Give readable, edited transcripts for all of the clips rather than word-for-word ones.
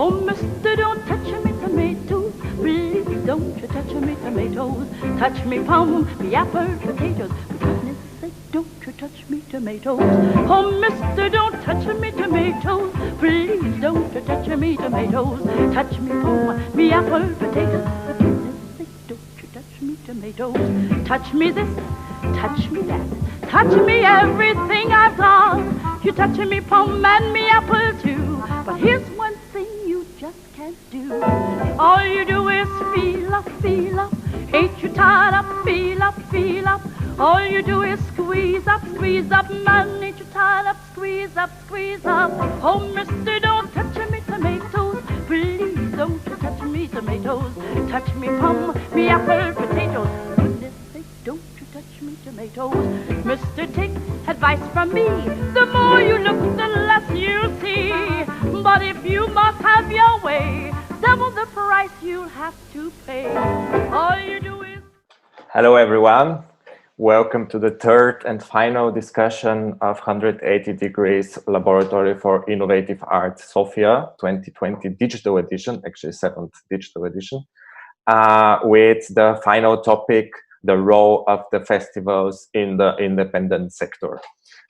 Oh, mister, don't touch me tomatoes. Please don't you touch me tomatoes. Touch me plum, me apple, potatoes. For goodness sake, don't you touch me tomatoes. Oh, mister, don't touch me tomatoes. Please don't you touch me tomatoes. Touch me plum, me apple, potatoes. For goodness sake, don't you touch me tomatoes. Touch me this, touch me that. Touch me everything I've got. You touch me plum and me apple too. But here's one thing you just can't do. All you do is feel up, feel up. Ain't you tired up, feel up, feel up. All you do is squeeze up, man. Ain't you tired up, squeeze up, squeeze up. Oh, mister, don't touch me tomatoes. Please don't you touch me tomatoes. Touch me plum, me apple, potatoes. Goodness sake, don't you touch me tomatoes. Mister, take advice from me. The more you look, the less you see. But if you must have your way, double the price you'll have to pay. All you do is... Hello, everyone. Welcome to the third and final discussion of 180 Degrees Laboratory for Innovative Art Sofia 2020 Digital Edition, actually 7th Digital Edition, with the final topic, the role of the festivals in the independent sector.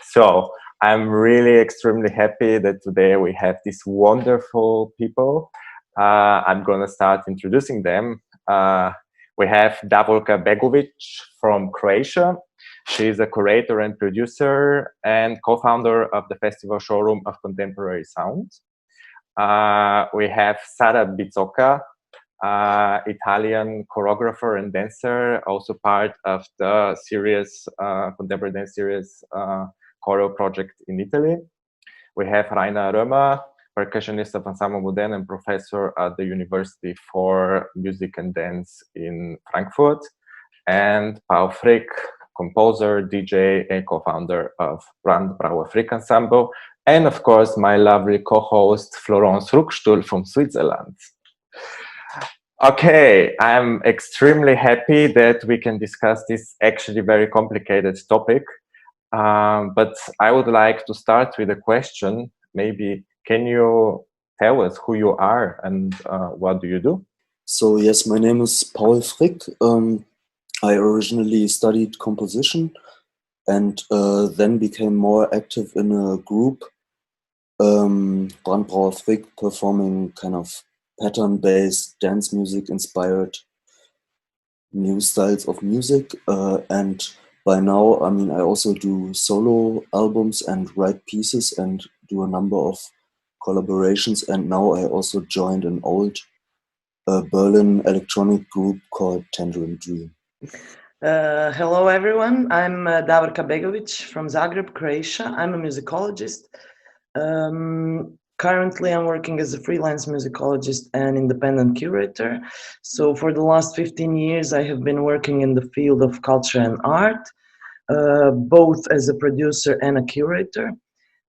So I'm really extremely happy that today we have these wonderful people. I'm going to start introducing them. We have Davorka Begovic from Croatia. She's a curator and producer and co-founder of the festival showroom of contemporary sound. We have Sara Bizzoca, Italian choreographer and dancer, also part of the series, contemporary dance series, KoreoProject in Italy. We have Römer, percussionist of Ensemble Modern and professor at the University for Music and Dance in Frankfurt. And Brauer Frick, composer, DJ, and co-founder of Brandt Brauer Frick Ensemble. And of course, my lovely co-host, Florence Ruckstuhl from Switzerland. Okay, I'm extremely happy that we can discuss this actually very complicated topic. But I would like to start with a question. Maybe can you tell us who you are and what do you do? So yes, my name is Paul Frick. I originally studied composition and then became more active in a group, Brandt Brauer Frick, performing kind of pattern-based dance music inspired new styles of music. And by now, I mean, I also do solo albums and write pieces and do a number of collaborations. And now I also joined an old Berlin electronic group called Tangerine Dream. Hello, everyone. I'm Davorka Begovic from Zagreb, Croatia. I'm a musicologist. Currently, I'm working as a freelance musicologist and independent curator. So for the last 15 years, I have been working in the field of culture and art, both as a producer and a curator.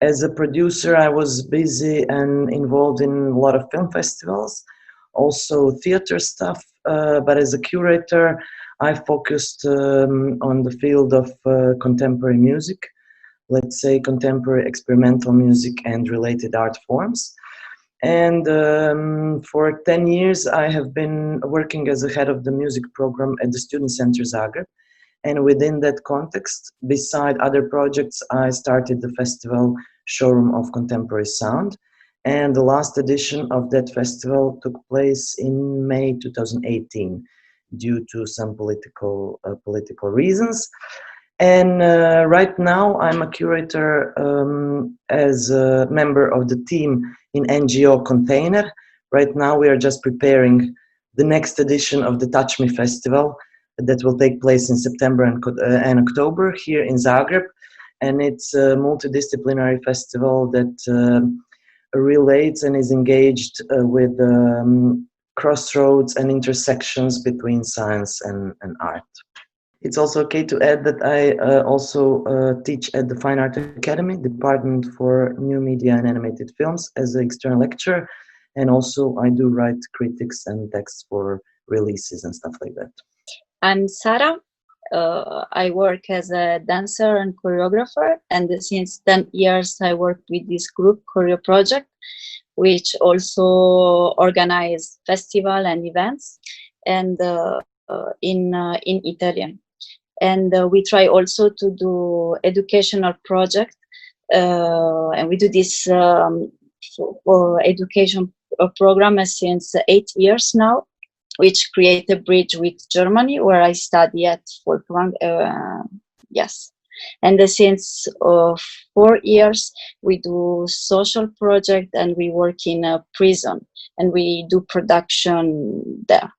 As a producer, I was busy and involved in a lot of film festivals, also theater stuff, but as a curator, I focused on the field of contemporary music, let's say contemporary experimental music and related art forms. And for 10 years, I have been working as a head of the music program at the Student Center Zagreb. And within that context, beside other projects, I started the festival Showroom of Contemporary Sound. And the last edition of that festival took place in May 2018 due to some political reasons. And right now, I'm a curator as a member of the team in NGO Kontejner, right now we are just preparing the next edition of the Touch Me Festival that will take place in September and October here in Zagreb. And it's a multidisciplinary festival that relates and is engaged with crossroads and intersections between science and art. It's also okay to add that I also teach at the Fine Art Academy, Department for New Media and Animated Films, as an external lecturer. And also I do write critics and texts for releases and stuff like that. I'm Sara. I work as a dancer and choreographer, and since 10 years I worked with this group, KoreoProject, which also organize festival and events, and in Italian. And we try also to do educational project, and we do this for education program since 8 years now, which create a bridge with Germany, where I study at Folkwang. Yes. And since 4 years, we do social project and we work in a prison and we do production there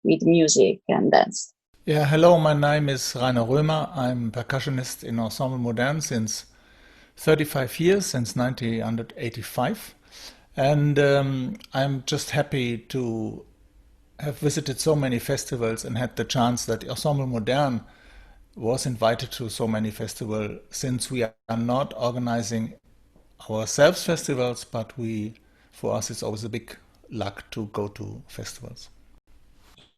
with music and dance. Yeah, hello, my name is Römer. I'm percussionist in Ensemble Modern since 35 years, since 1985. And I'm just happy to have visited so many festivals and had the chance that Ensemble Modern was invited to so many festivals, since we are not organizing ourselves festivals, but for us it's always a big luck to go to festivals.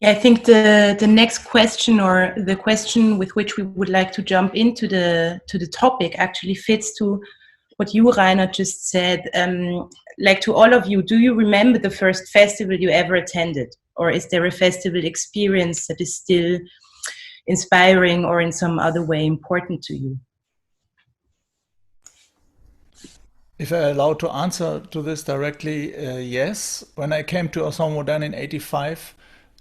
Yeah, I think the next question, or the question with which we would like to jump into the topic, actually fits to what you, Rainer, just said. Like, to all of you, do you remember the first festival you ever attended? Or is there a festival experience that is still inspiring or in some other way important to you? If I'm allowed to answer to this directly, yes. When I came to Ensemble Modern in 85,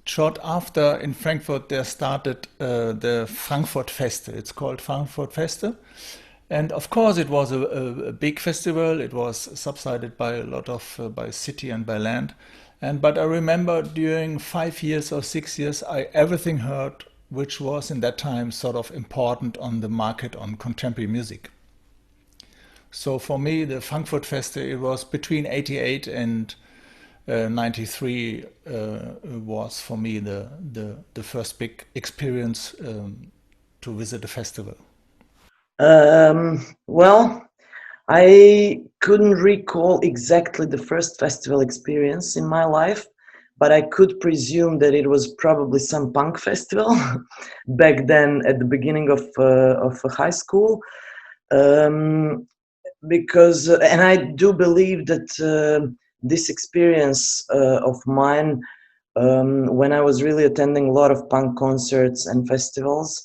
short after in Frankfurt there started the Frankfurt Feste. It's called Frankfurt Feste. And of course it was a big festival. It was subsidized by a lot of, by city and by land. But I remember during 5 years or 6 years, everything heard which was in that time sort of important on the market on contemporary music. So for me, the Frankfurt Feste, it was between 88 and 93 was for me the first big experience to visit a festival. Well, I couldn't recall exactly the first festival experience in my life, but I could presume that it was probably some punk festival back then at the beginning of high school. Because, and I do believe that this experience of mine, when I was really attending a lot of punk concerts and festivals,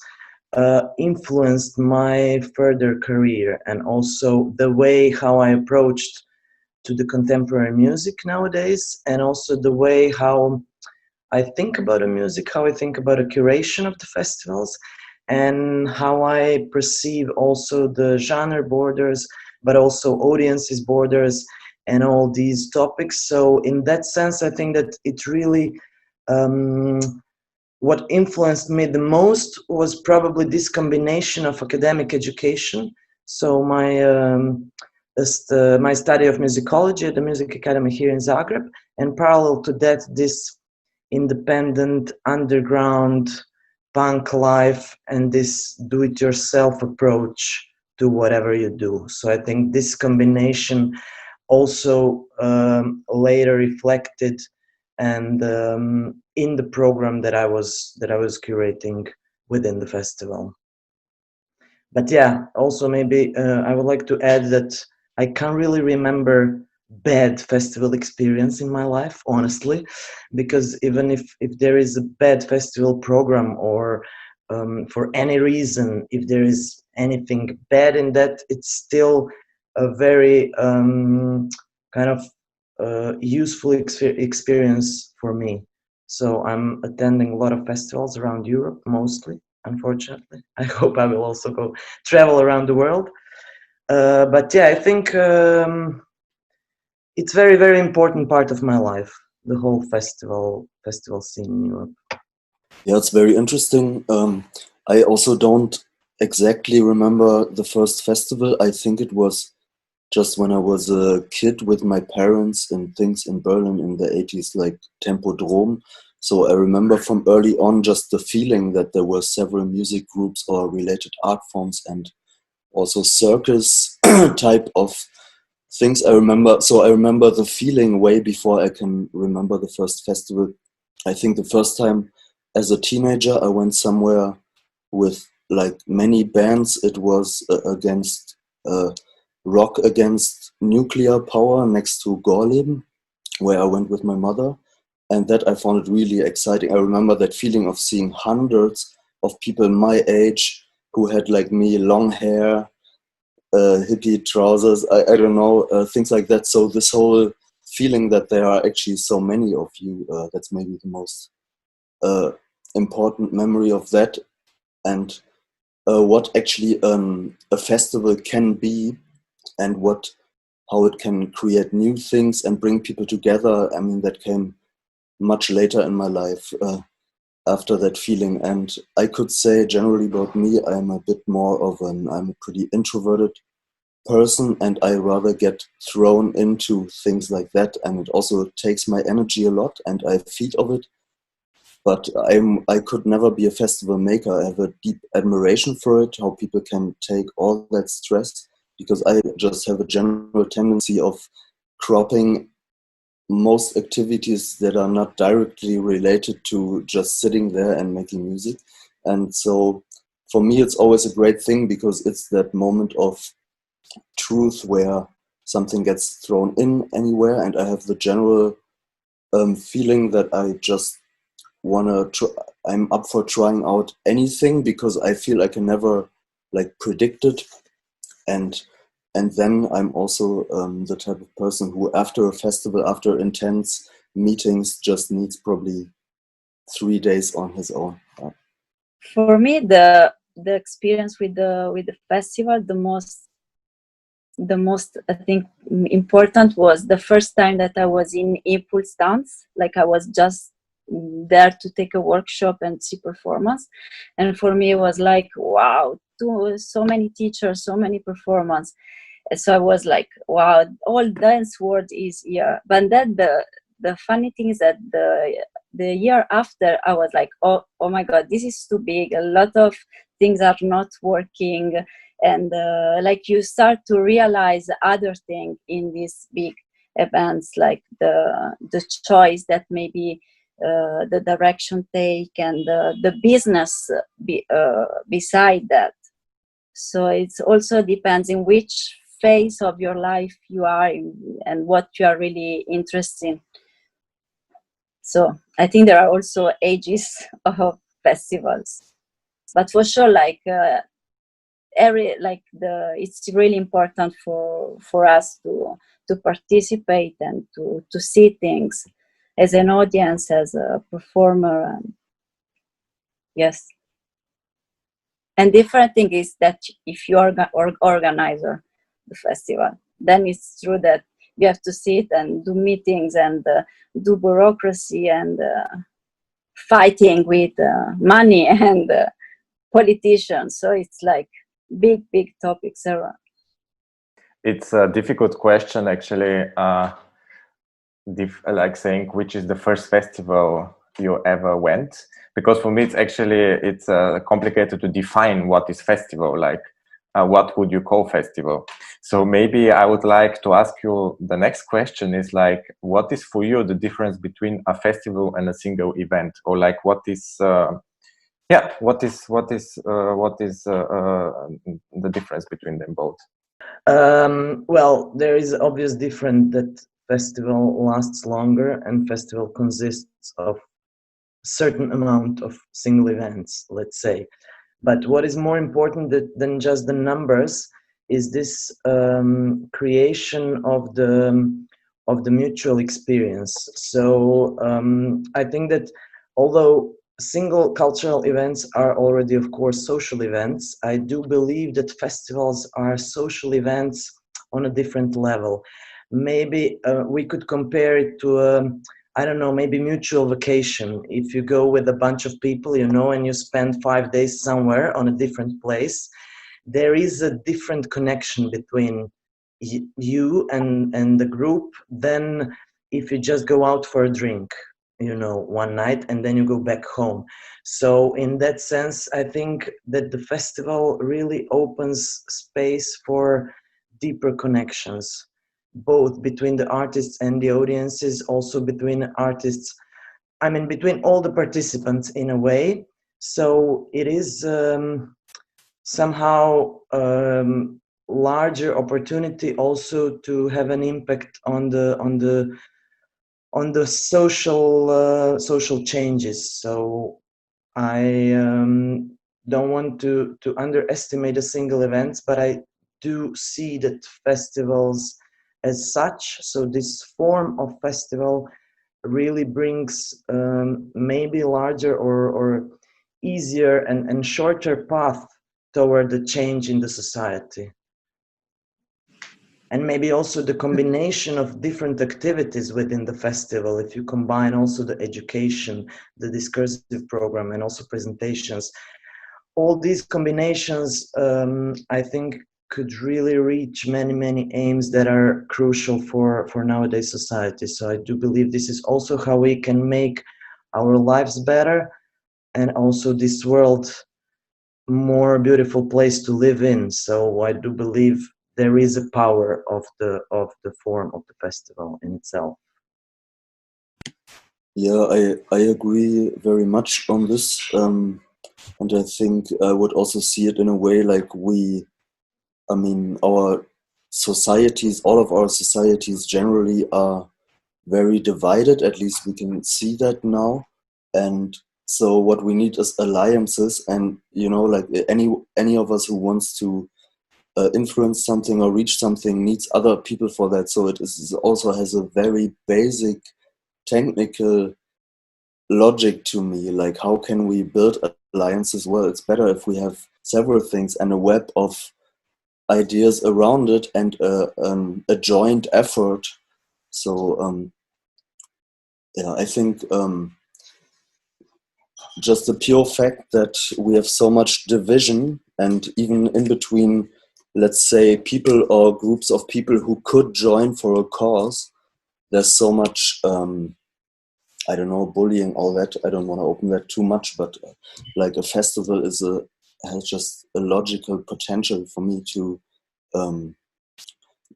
influenced my further career, and also the way how I approached to the contemporary music nowadays, and also the way how I think about the music, how I think about the curation of the festivals, and how I perceive also the genre borders, but also audiences borders and all these topics. So in that sense, I think that it really, what influenced me the most was probably this combination of academic education. So my study of musicology at the Music Academy here in Zagreb, and parallel to that, this independent underground punk life and this do-it-yourself approach to whatever you do. So I think this combination also later reflected and in the program that I was curating within the festival. But yeah, also maybe I would like to add that I can't really remember bad festival experience in my life, honestly, because even if there is a bad festival program, or for any reason, if there is anything bad in that, it's still a very kind of useful experience for me. So I'm attending a lot of festivals around Europe, mostly, unfortunately. I hope I will also go travel around the world. But yeah, I think it's very, very important part of my life. the whole festival scene in Europe. Yeah, it's very interesting. I also don't exactly remember the first festival. I think it was just when I was a kid with my parents and things in Berlin in the 80s, like Tempodrom. So I remember from early on just the feeling that there were several music groups or related art forms and also circus type of things. I remember the feeling way before I can remember the first festival. I think the first time as a teenager I went somewhere with like many bands. It was against rock against nuclear power next to Gorleben, where I went with my mother, and that I found it really exciting. I remember that feeling of seeing hundreds of people my age who had like me long hair, hippie trousers, I don't know, things like that. So this whole feeling that there are actually so many of you, that's maybe the most important memory of that. And what actually a festival can be, and how it can create new things and bring people together. I mean, that came much later in my life after that feeling. And I could say generally about me, I'm a bit more of I'm a pretty introverted person, and I rather get thrown into things like that. And it also takes my energy a lot, and I feed of it. But I could never be a festival maker. I have a deep admiration for it, how people can take all that stress, because I just have a general tendency of cropping most activities that are not directly related to just sitting there and making music. And so for me, it's always a great thing, because it's that moment of truth where something gets thrown in anywhere, and I have the general feeling that I just I'm up for trying out anything, because I feel I can never like predict it. And then I'm also the type of person who after a festival, after intense meetings, just needs probably 3 days on his own. For me, the experience with the festival, the most I think important was the first time that I was in Impulse Dance. Like I was just there to take a workshop and see performance, and for me it was like, wow, so many teachers, so many performance. So I was like, wow, all dance world is here. But then the funny thing is that the year after I was like, oh my god, this is too big, a lot of things are not working, and like you start to realize other things in these big events, like the choice that maybe the direction take, and the business beside that. So it's also depends in which phase of your life you are in and what you are really interested in. So I think there are also ages of festivals, but for sure, like it's really important for us to participate and to see things as an audience, as a performer, and yes. And different thing is that if you are organizer the festival, then it's true that you have to sit and do meetings and do bureaucracy and fighting with money and politicians. So it's like big topics around. It's a difficult question, actually. Like saying which is the first festival you ever went, because for me it's complicated to define what is festival. Like what would you call festival? So maybe I would like to ask you, the next question is like, what is for you the difference between a festival and a single event? Or like what is the difference between them both? Well, there is obvious difference that festival lasts longer and festival consists of certain amount of single events, let's say. But what is more important than just the numbers is this creation of the mutual experience. So I think that although single cultural events are already, of course, social events, I do believe that festivals are social events on a different level. Maybe we could compare it to I don't know, maybe mutual vacation. If you go with a bunch of people, you know, and you spend 5 days somewhere on a different place, there is a different connection between you and the group than if you just go out for a drink, you know, one night and then you go back home. So in that sense, I think that the festival really opens space for deeper connections, both between the artists and the audiences, also between artists, I mean, between all the participants in a way. So it is somehow larger opportunity also to have an impact on the social changes. So I don't want to underestimate a single event, but I do see that festivals as such, so this form of festival really brings maybe larger or easier and shorter path toward the change in the society. And maybe also the combination of different activities within the festival, if you combine also the education, the discursive program, and also presentations, all these combinations, I think, could really reach many aims that are crucial for nowadays society. So I do believe this is also how we can make our lives better, and also this world more beautiful place to live in. So I do believe there is a power of the form of the festival in itself. Yeah, I agree very much on this, and I think I would also see it in a way like our societies, all of our societies generally are very divided. At least we can see that now, and so what we need is alliances, and you know, like any of us who wants to influence something or reach something needs other people for that. So it also has a very basic technical logic to me, like how can we build alliances? Well, it's better if we have several things and a web of ideas around it, and a joint effort. So yeah, I think just the pure fact that we have so much division, and even in between, let's say, people or groups of people who could join for a cause, there's so much I don't know, bullying, all that. I don't want to open that too much, but like a festival has just a logical potential for me to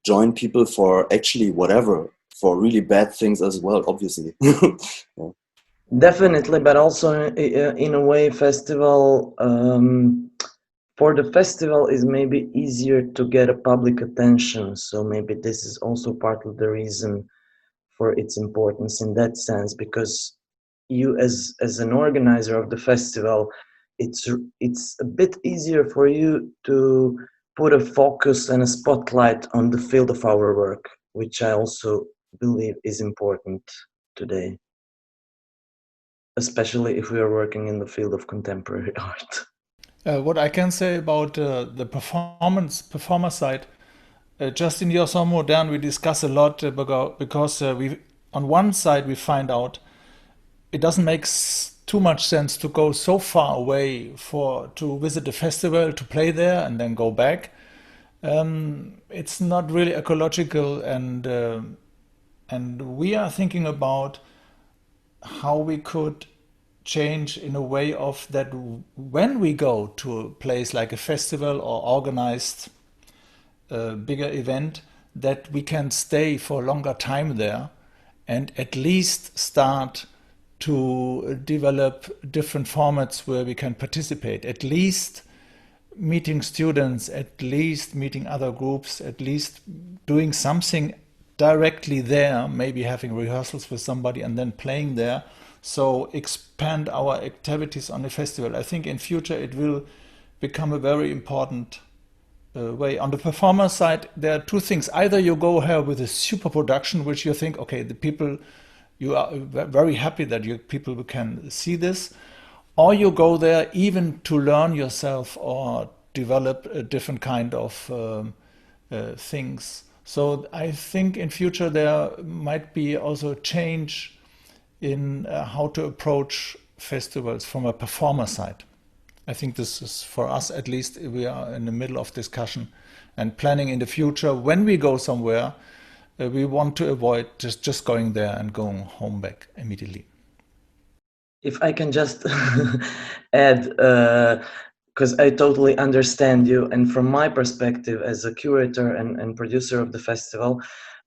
join people for actually whatever, for really bad things as well, obviously. Yeah. Definitely, but also in a way, festival for the festival is maybe easier to get a public attention. So maybe this is also part of the reason for its importance in that sense, because you as an organizer of the festival, it's a bit easier for you to put a focus and a spotlight on the field of our work, which I also believe is important today, especially if we are working in the field of contemporary art. What I can say about the performer side, just in Your Son Modern, we discuss a lot because we, on one side, we find out it doesn't make too much sense to go so far away to visit a festival, to play there, and then go back. It's not really ecological, and we are thinking about how we could change in a way of that when we go to a place like a festival or organized bigger event, that we can stay for a longer time there and at least start to develop different formats where we can participate, at least meeting students, at least meeting other groups, at least doing something directly there, maybe having rehearsals with somebody and then playing there. So expand our activities on the festival. I think in future it will become a very important way. On the performer side, there are two things. Either you go here with a super production, which you think, okay, the people, you are very happy that people can see this, or you go there even to learn yourself or develop a different kind of things. So I think in future there might be also change in how to approach festivals from a performer side. I think this is, for us at least, we are in the middle of discussion and planning in the future. When we go somewhere, we want to avoid just going there and going home back immediately. If I can just add, because I totally understand you, and from my perspective as a curator and producer of the festival,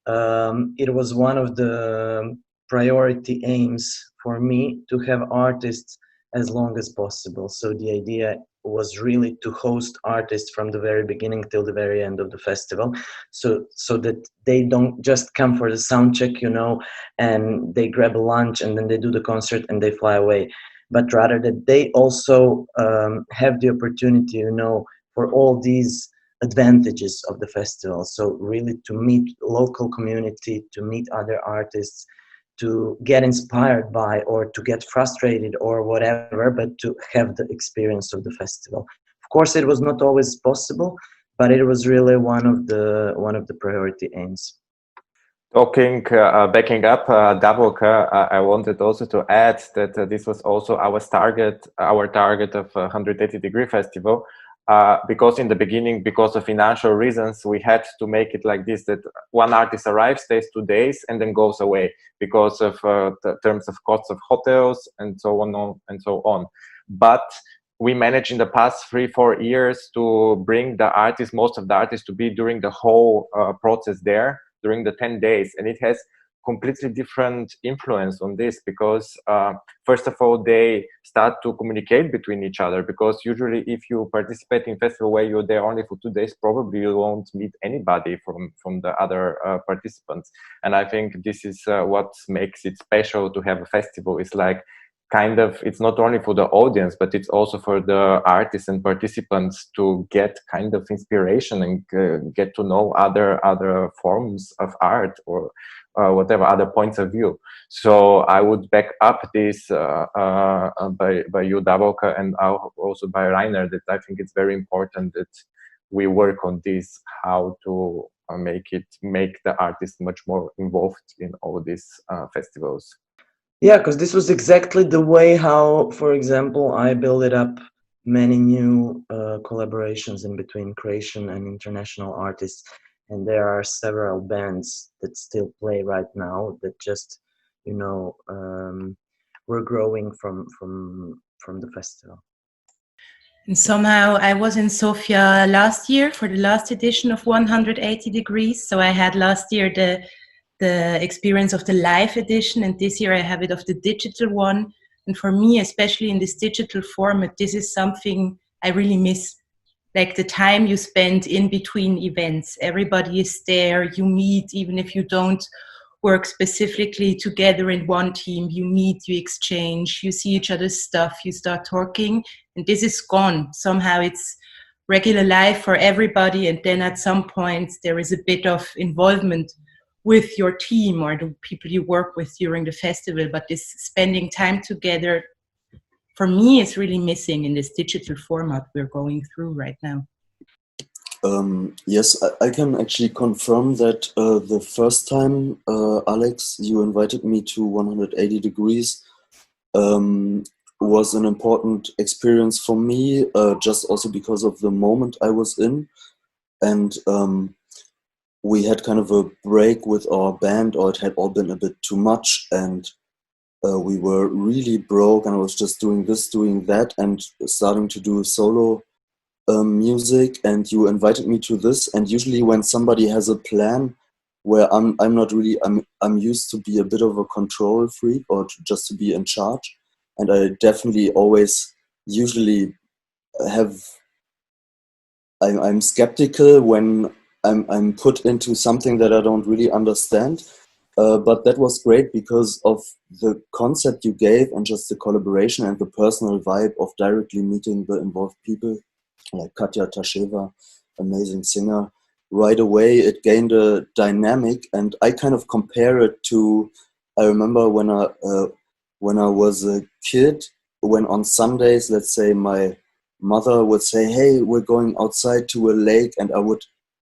it was one of the priority aims for me to have artists as long as possible. So the idea was really to host artists from the very beginning till the very end of the festival, so that they don't just come for the sound check, you know, and they grab a lunch and then they do the concert and they fly away, but rather that they also have the opportunity, you know, for all these advantages of the festival. So really to meet local community, to meet other artists, to get inspired by or to get frustrated or whatever, but to have the experience of the festival. Of course, it was not always possible, but it was really one of the priority aims. Backing up Davorka, I wanted also to add that this was also our target of 180 Degree Festival, because in the beginning, because of financial reasons, we had to make it like this, that one artist arrives, stays 2 days, and then goes away because of the terms of costs of hotels and so on and so on. But we managed in the past 3-4 years to bring the artists, most of the artists, to be during the whole process there, during the 10 days. And it has completely different influence on this because first of all, they start to communicate between each other, because usually if you participate in festival where you're there only for 2 days, probably you won't meet anybody from the other participants. And I think this is what makes it special to have a festival. It's like kind of, it's not only for the audience, but it's also for the artists and participants to get kind of inspiration and get to know other forms of art or whatever other points of view. So I would back up this by you, Davorka, and also by Rainer, that I think it's very important that we work on this, how to make the artist much more involved in all these festivals. Yeah, because this was exactly the way how, for example, I built up many new collaborations in between Croatian and international artists. And there are several bands that still play right now that just, you know, were growing from the festival. And somehow I was in Sofia last year for the last edition of 180 Degrees. So I had last year the experience of the live edition, and this year I have it of the digital one. And for me, especially in this digital format, this is something I really miss. Like the time you spend in between events. Everybody is there, you meet, even if you don't work specifically together in one team, you meet, you exchange, you see each other's stuff, you start talking, and this is gone. Somehow it's regular life for everybody, and then at some point there is a bit of involvement with your team or the people you work with during the festival, but this spending time together, for me, is really missing in this digital format we're going through right now. Yes, I can actually confirm that the first time, Alex, you invited me to 180 Degrees was an important experience for me, just also because of the moment I was in. And we had kind of a break with our band, or it had all been a bit too much, and we were really broke, and I was just doing this, doing that, and starting to do solo music. And you invited me to this, and usually when somebody has a plan where I'm not really, I'm used to be a bit of a control freak, or just to be in charge, and I definitely always usually I'm skeptical when I'm put into something that I don't really understand. But that was great because of the concept you gave and just the collaboration and the personal vibe of directly meeting the involved people, like Katya Tasheva, amazing singer. Right away, it gained a dynamic, and I kind of compare it to, I remember when I was a kid, when on Sundays, let's say my mother would say, hey, we're going outside to a lake, and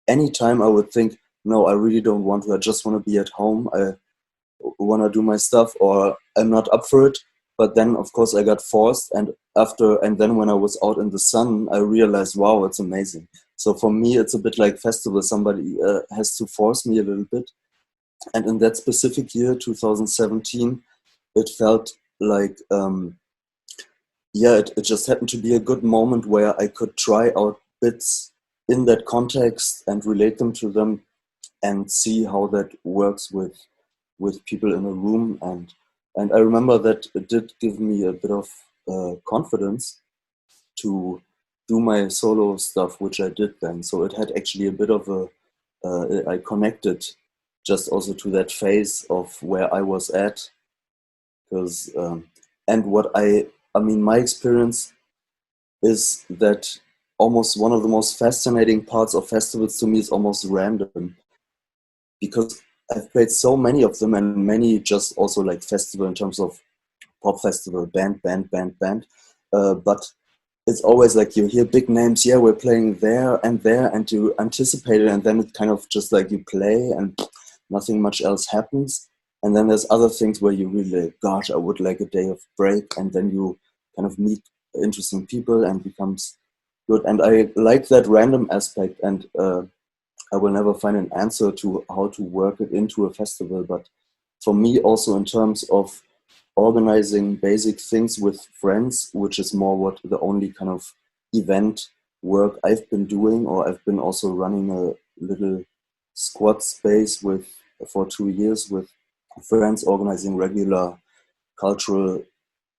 anytime I would think, no, I really don't want to. I just want to be at home. want to do my stuff, or I'm not up for it. But then, of course, I got forced, and then when I was out in the sun, I realized, wow, it's amazing. So for me, it's a bit like festival. Somebody has to force me a little bit. And in that specific year, 2017, it felt like, it just happened to be a good moment where I could try out bits in that context and relate them to them and see how that works with people in a room. And I remember that it did give me a bit of confidence to do my solo stuff, which I did then. So it had actually a bit of I connected just also to that phase of where I was at. Because, and my experience is that almost one of the most fascinating parts of festivals to me is almost random. Because I've played so many of them, and many just also like festival in terms of pop festival, band. But it's always like you hear big names, yeah, we're playing there, and you anticipate it, and then it kind of just like you play and nothing much else happens. And then there's other things where you really, gosh, I would like a day of break, and then you kind of meet interesting people and becomes good. And I like that random aspect, and I will never find an answer to how to work it into a festival. But for me, also in terms of organizing basic things with friends, which is more what the only kind of event work I've been doing, or I've been also running a little squad space for 2 years with friends, organizing regular cultural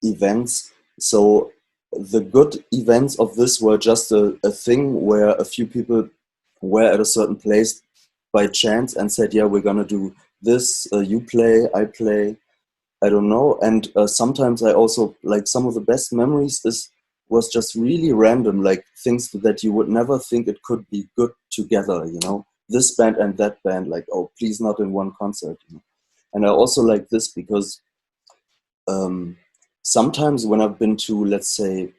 events. So the good events of this were just a thing where a few people were at a certain place by chance and said, yeah, we're gonna do this, you play, I play, I don't know. And sometimes I also, like, some of the best memories was just really random, like things that you would never think it could be good together, you know, this band and that band, like, oh, please not in one concert, you know? And I also like this because sometimes when I've been to, let's say,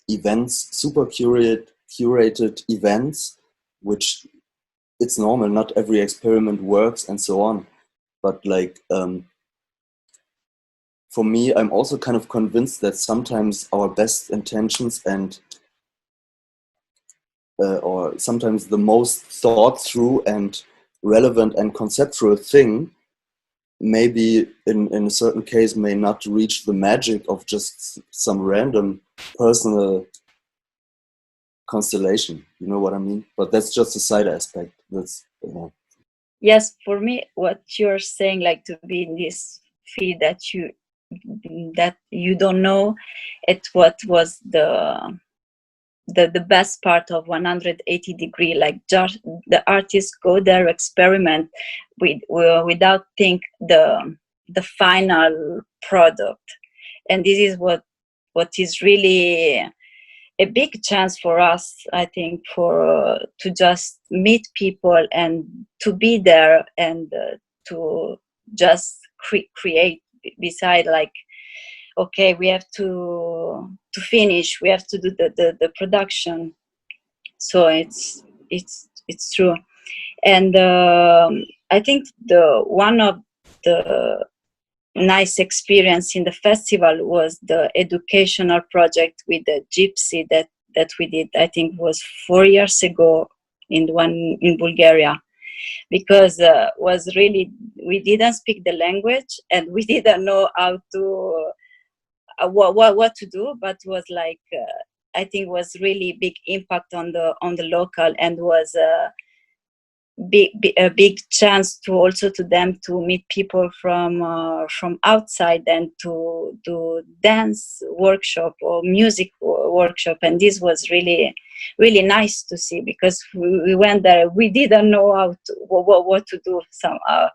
events, super curated events, which it's normal, not every experiment works and so on. But like, for me, I'm also kind of convinced that sometimes our best intentions and or sometimes the most thought through and relevant and conceptual thing maybe in a certain case may not reach the magic of just some random personal constellation, you know what I mean? But that's just a side aspect. That's Yes, for me, what you're saying, like to be in this field that you don't know, it what was the best part of 180 degree, like just the artists go there, experiment without think the final product. And this is what is really a big chance for us, I think, for to just meet people and to be there and to just create beside, like, okay, we have to finish, we have to do the production. So it's true. And I think the one of the nice experience in the festival was the educational project with the gypsy that we did, I think was 4 years ago in Bulgaria, because was really, we didn't speak the language and we didn't know how to what to do, but was like I think was really big impact on the local, and was a big chance to also to them to meet people from outside and to do dance workshop or music workshop. And this was really nice to see, because we went there, we didn't know how to, what to do somehow,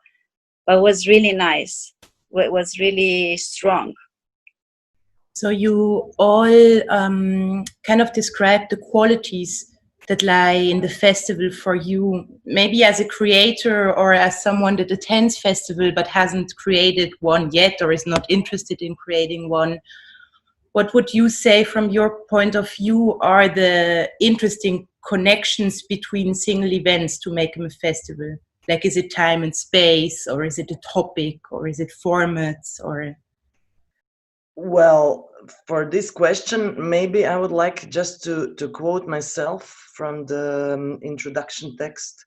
but it was really nice. It was really strong. So you all kind of described the qualities that lie in the festival for you, maybe as a creator or as someone that attends festival but hasn't created one yet or is not interested in creating one. What would you say from your point of view are the interesting connections between single events to make them a festival? Like, is it time and space, or is it a topic, or is it formats, or? Well, for this question, maybe I would like just to quote myself from the introduction text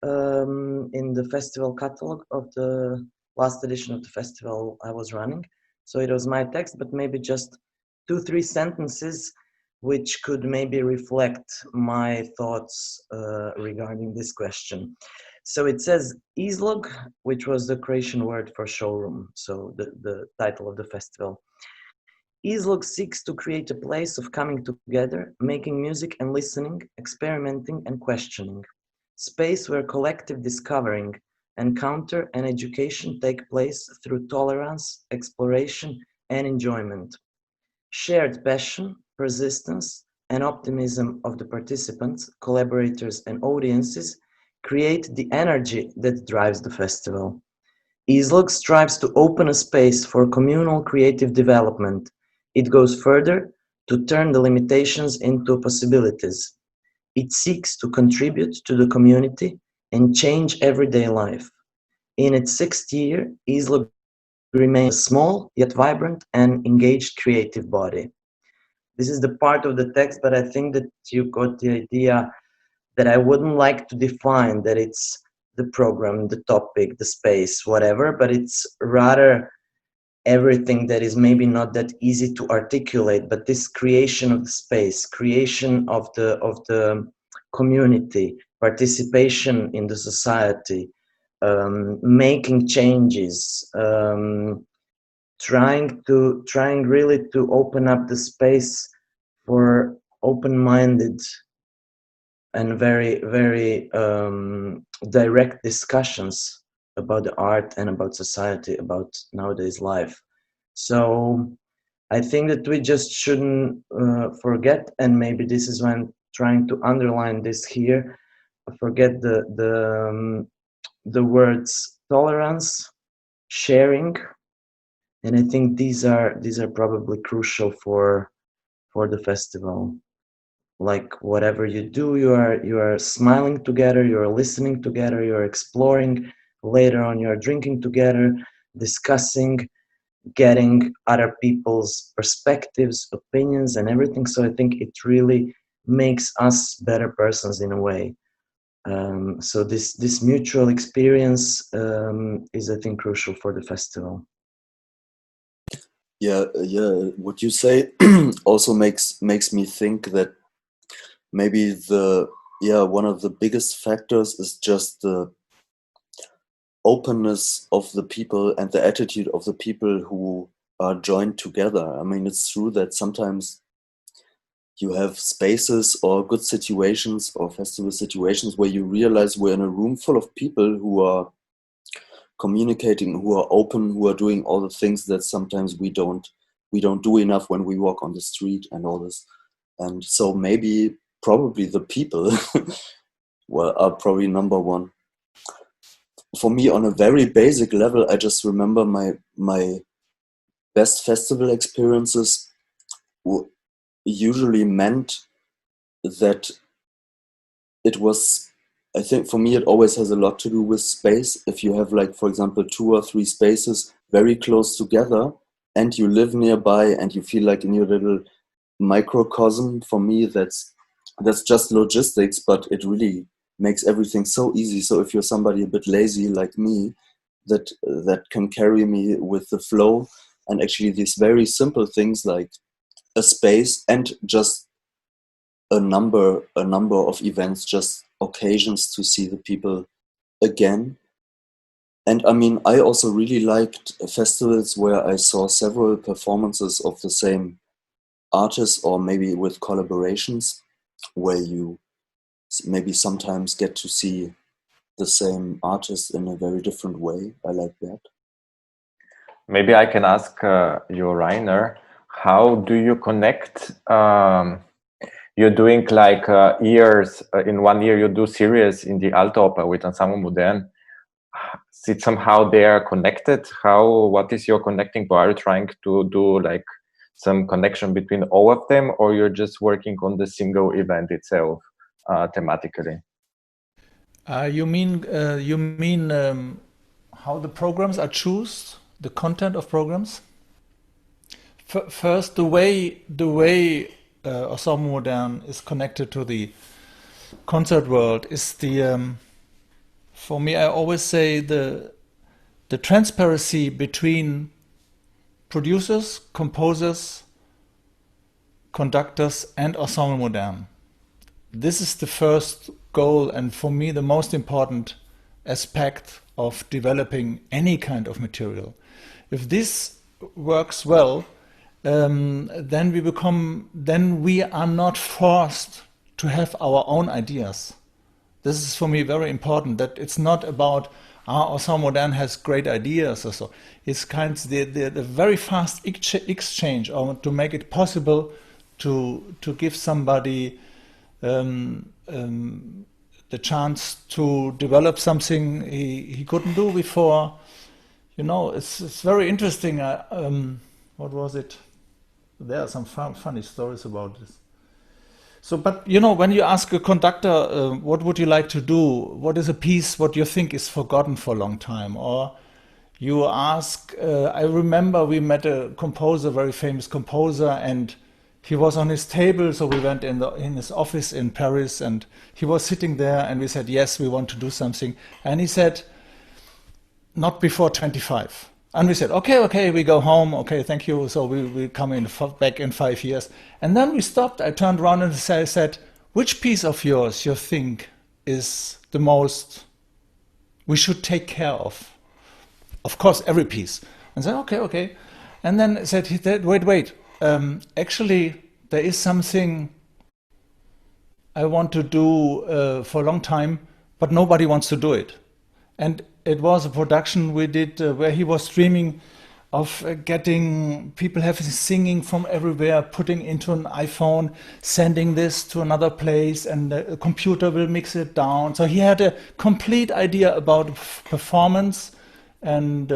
in the festival catalog of the last edition of the festival I was running. So it was my text, but maybe just 2-3 sentences which could maybe reflect my thoughts regarding this question. So it says izlog, which was the Croatian word for showroom, so the title of the festival. Izlog seeks to create a place of coming together, making music and listening, experimenting and questioning. Space where collective discovering, encounter and education take place through tolerance, exploration and enjoyment. Shared passion, persistence and optimism of the participants, collaborators and audiences create the energy that drives the festival. Izlog strives to open a space for communal creative development. It goes further to turn the limitations into possibilities. It seeks to contribute to the community and change everyday life. In its 6th year, Izlog remains a small yet vibrant and engaged creative body. This is the part of the text, but I think that you got the idea that I wouldn't like to define that it's the program, the topic, the space, whatever, but it's rather everything that is maybe not that easy to articulate, but this creation of the space, creation of the community, participation in the society, making changes, trying really to open up the space for open-minded and very, very direct discussions about the art and about society, about nowadays life. So I think that we just shouldn't forget, and maybe this is why I'm trying to underline this here, forget the words tolerance, sharing, and I think these are probably crucial for the festival. Like whatever you do, you are smiling together, you are listening together, you are exploring. Later on, you are drinking together, discussing, getting other people's perspectives, opinions, and everything. So I think it really makes us better persons in a way. So this mutual experience is, I think, crucial for the festival. Yeah. What you say also makes me think that maybe one of the biggest factors is just the openness of the people and the attitude of the people who are joined together. I mean, it's true that sometimes you have spaces or good situations or festival situations where you realize we're in a room full of people who are communicating, who are open, who are doing all the things that sometimes we don't do enough when we walk on the street and all this. And so probably the people are probably number one. For me, on a very basic level, I just remember my best festival experiences usually meant that it was, I think for me, it always has a lot to do with space. If you have, like, for example, 2 or 3 spaces very close together and you live nearby and you feel like in your little microcosm, for me, that's just logistics, but it really makes everything so easy. So if you're somebody a bit lazy like me, that can carry me with the flow, and actually these very simple things like a space and just a number of events, just occasions to see the people again. And I mean, I also really liked festivals where I saw several performances of the same artists, or maybe with collaborations where you maybe sometimes get to see the same artist in a very different way. I like that. Maybe I can ask you, Rainer, how do you connect? You're doing like years, in 1 year you do series in the Alto Oper with Ensemble Modern. Is it somehow they are connected? What is your connecting? Are you trying to do like some connection between all of them, or you're just working on the single event itself thematically? You mean how the programs are chosen, the content of programs? First, the way Ensemble Modern is connected to the concert world is the for me, I always say the transparency between producers, composers, conductors, and Ensemble Modern. This is the first goal, and for me the most important aspect of developing any kind of material. If this works well, then we are not forced to have our own ideas. This is for me very important, that it's not about Ensemble Modern has great ideas or so. It's kind of the very fast exchange, or to make it possible to give somebody the chance to develop something he couldn't do before. You know, it's very interesting. What was it? There are some funny stories about this. So, but you know, when you ask a conductor, what would you like to do? What is a piece what you think is forgotten for a long time? Or you ask, I remember we met a composer, very famous composer, and he was on his table, so we went in his office in Paris, and he was sitting there, and we said, yes, we want to do something. And he said, not before 25. And we said, okay, we go home, okay, thank you, so we come back in 5 years. And then we stopped, I turned around and I said, which piece of yours you think is the most we should take care of? Of course, every piece. And said, okay. And then he said, wait, actually, there is something I want to do for a long time, but nobody wants to do it. And it was a production we did where he was dreaming of getting people singing from everywhere, putting into an iPhone, sending this to another place, and a computer will mix it down. So he had a complete idea about performance and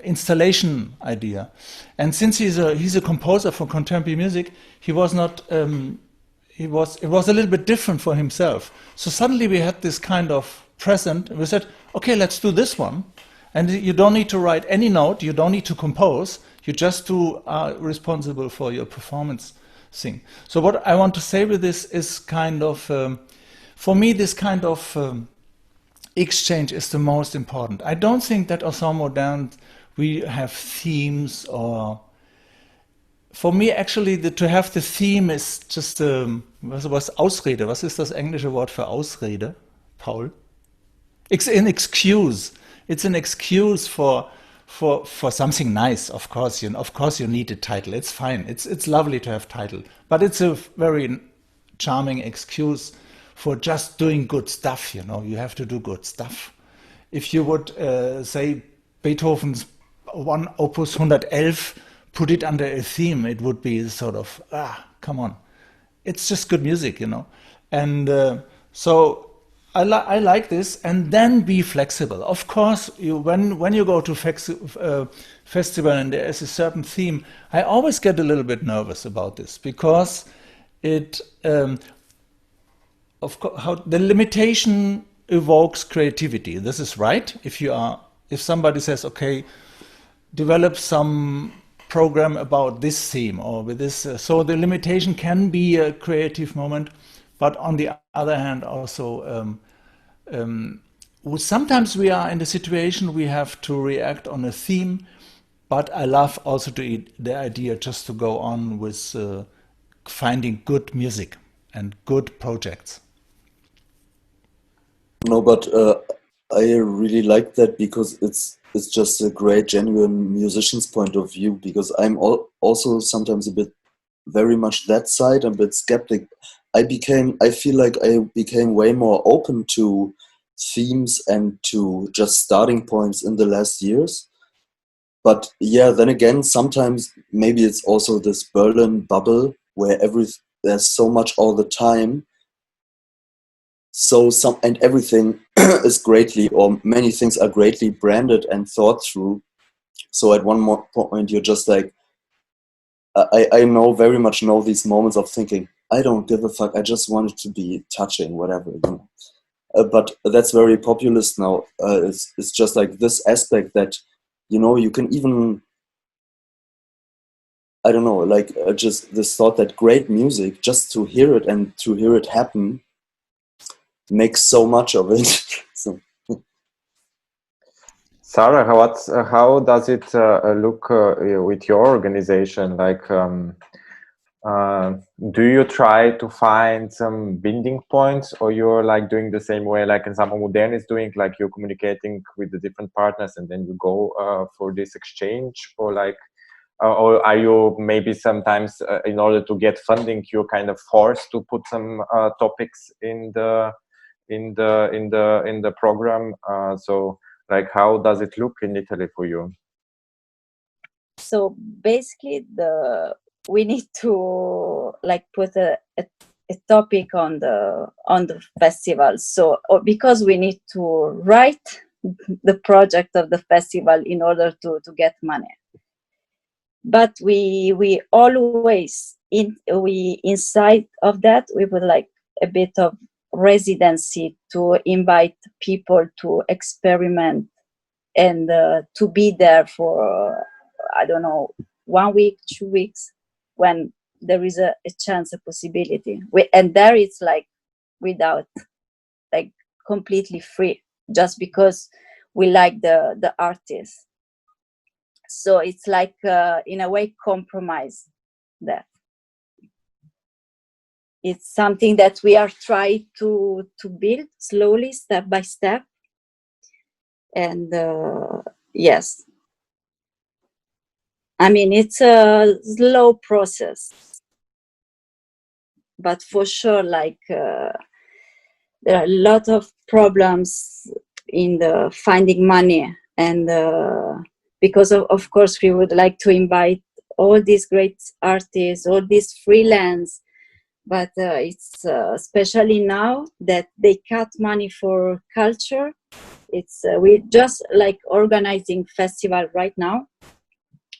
installation idea. And since he's a composer for contemporary music, he was not. It was a little bit different for himself. So suddenly we had this kind of present, and we said, okay, let's do this one. And you don't need to write any note, you don't need to compose, you just are responsible for your performance thing. So what I want to say with this is kind of, for me, this kind of exchange is the most important. I don't think that Ensemble Modern we have themes, or for me actually to have the theme is just was Ausrede. Was ist das englische Wort für Ausrede, Paul? It's an excuse. It's an excuse for something nice. Of course, you need a title. It's fine. It's lovely to have title, but it's a very charming excuse for just doing good stuff. You have to do good stuff. If you would say Beethoven's Opus 111, put it under a theme, it would be sort of come on, it's just good music, and so. I like this, and then be flexible. Of course, when you go to festival and there is a certain theme, I always get a little bit nervous about this, because it, of course, how the limitation evokes creativity. This is right. If somebody says, okay, develop some program about this theme or with this, so the limitation can be a creative moment. But on the other hand, also, sometimes we are in the situation we have to react on a theme, but I love also the idea just to go on with finding good music and good projects. No, but I really like that, because it's just a great, genuine musician's point of view, because I'm also sometimes a bit very much that side, a bit skeptic. I feel like I became way more open to themes and to just starting points in the last years. But yeah, then again, sometimes maybe it's also this Berlin bubble where there's so much all the time. So everything is greatly, or many things are greatly branded and thought through. So at one more point, you're just like, I very much know these moments of thinking, I don't give a fuck. I just want it to be touching, whatever. but that's very populist now. It's just like this aspect that, you know, you can even, I don't know, like just this thought that great music, just to hear it and to hear it happen, makes so much of it. So. Sara, how does it look with your organization? Like, do you try to find some binding points, or you're like doing the same way like Ensemble Modern is doing, like you're communicating with the different partners and then you go for this exchange, or like, or are you maybe sometimes in order to get funding, you're kind of forced to put some topics in the program? So like, how does it look in Italy for you? So basically, we need to like put a topic on the festival. So because we need to write the project of the festival in order to get money. But we always inside of that we would like a bit of residency to invite people to experiment and to be there for I don't know, 1 week, 2 weeks, when there is a chance, a possibility. And there it's like without, like completely free, just because we like the artist. So it's like in a way compromise that. It's something that we are trying to build slowly, step by step. And yes, I mean, it's a slow process, but for sure, like there are a lot of problems in the finding money, and because of course we would like to invite all these great artists, all these freelance, but it's especially now that they cut money for culture. It's we're just like organizing festival right now.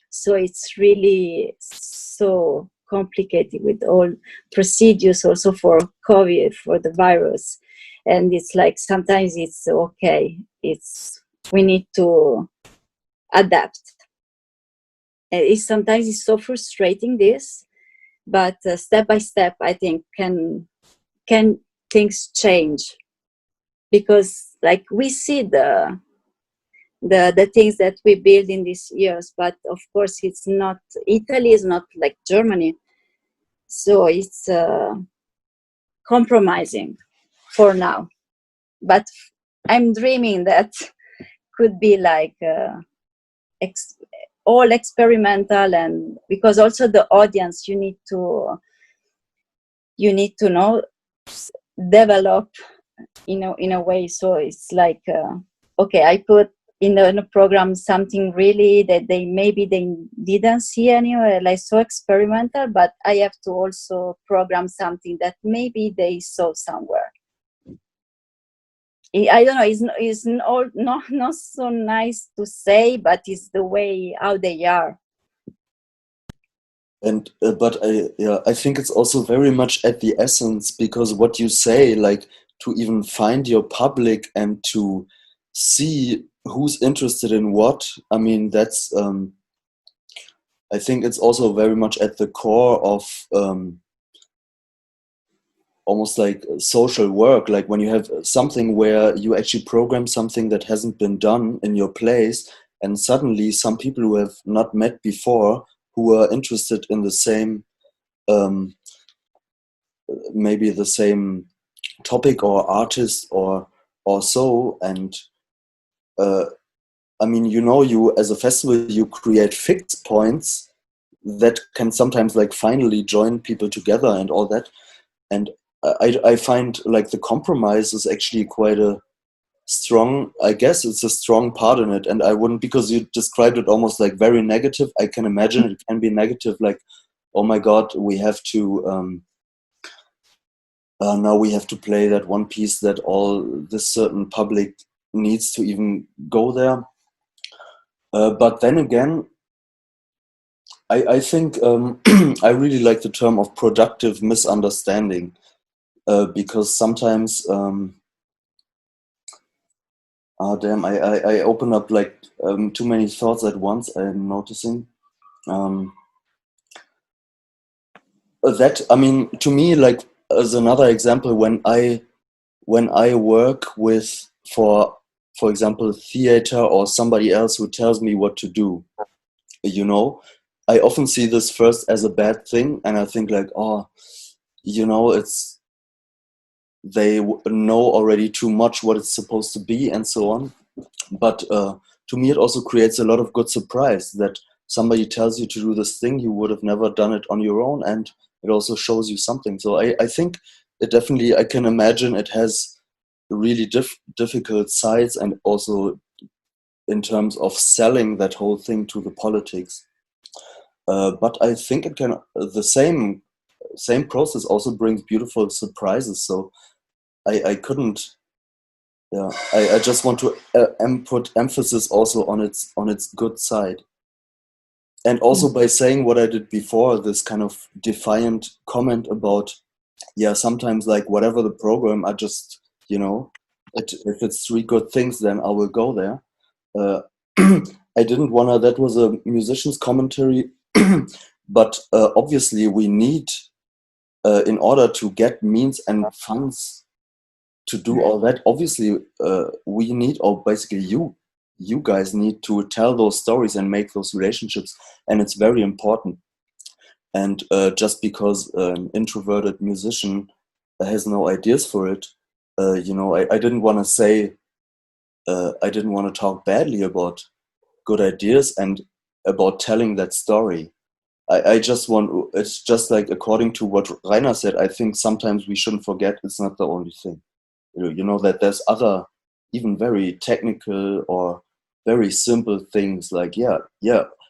So it's really so complicated with all procedures also for COVID, for the virus. And it's like sometimes it's okay. We need to adapt. And sometimes it's so frustrating this, but step by step, I think can things change, because like we see the things that we build in these years, but of course it's not, Italy is not like Germany, so it's compromising for now. But I'm dreaming that could be like all experimental, and because also the audience you need to know, develop in a way. So it's like okay, I put in the program something really that they didn't see anywhere, like so experimental, but I have to also program something that maybe they saw somewhere. I don't know, it's not so nice to say, but it's the way how they are. And but I think it's also very much at the essence, because what you say, like to even find your public and to see who's interested in what, I mean, that's I think it's also very much at the core of almost like social work, like when you have something where you actually program something that hasn't been done in your place, and suddenly some people who have not met before, who are interested in the same maybe the same topic or artist or so, and I mean, you know, you as a festival, you create fixed points that can sometimes like finally join people together and all that. And I find like the compromise is actually quite a strong, I guess it's a strong part in it. And I wouldn't, because you described it almost like very negative, I can imagine it can be negative, like, oh my God, we have to, now we have to play that one piece that all this certain public needs to even go there. But then again, I think I really like the term of productive misunderstanding, because sometimes Oh damn! I open up like too many thoughts at once. I'm noticing. That, I mean, to me, like as another example, when I work with, for example, theater or somebody else who tells me what to do, you know, I often see this first as a bad thing, and I think like, oh, you know, it's they know already too much what it's supposed to be and so on. But to me, it also creates a lot of good surprise that somebody tells you to do this thing, you would have never done it on your own, and it also shows you something. So I think it definitely, I can imagine it has really difficult sides, and also in terms of selling that whole thing to the politics. But I think it can, the same process also brings beautiful surprises. So I couldn't, yeah, I just want to put emphasis also on its good side. And also by saying what I did before, this kind of defiant comment about, yeah, sometimes like whatever the program, I just, you know, if it's three good things, then I will go there. I didn't want to, that was a musician's commentary, but obviously we need, in order to get means and funds to do all that, obviously we need, or basically you guys need to tell those stories and make those relationships, and it's very important. And just because an introverted musician has no ideas for it, you know, I didn't want to say, I didn't want to talk badly about good ideas and about telling that story. I just want, it's just like according to what Rainer said, I think sometimes we shouldn't forget it's not the only thing. You know, that there's other, even very technical or very simple things like, yeah,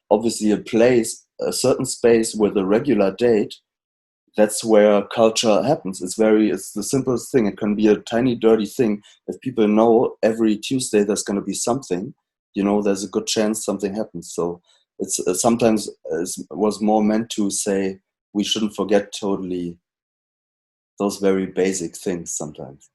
obviously a certain space with a regular date, that's where culture happens. It's the simplest thing. It can be a tiny dirty thing. If people know every Tuesday there's going to be something, you know, there's a good chance something happens. So it's sometimes was more meant to say we shouldn't forget totally those very basic things sometimes.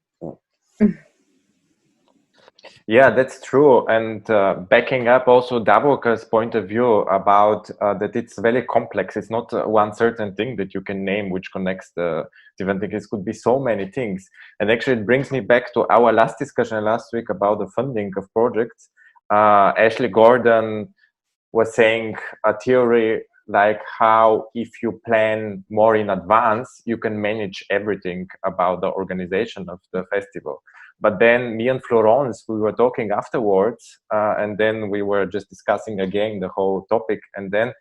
Yeah, that's true. And backing up also Davorka's point of view about that it's very complex. It's not one certain thing that you can name which connects the different things. It could be so many things. And actually it brings me back to our last discussion last week about the funding of projects. Ashley Gordon was saying a theory like how if you plan more in advance, you can manage everything about the organization of the festival. But then me and Florence, we were talking afterwards, and then we were just discussing again the whole topic. And then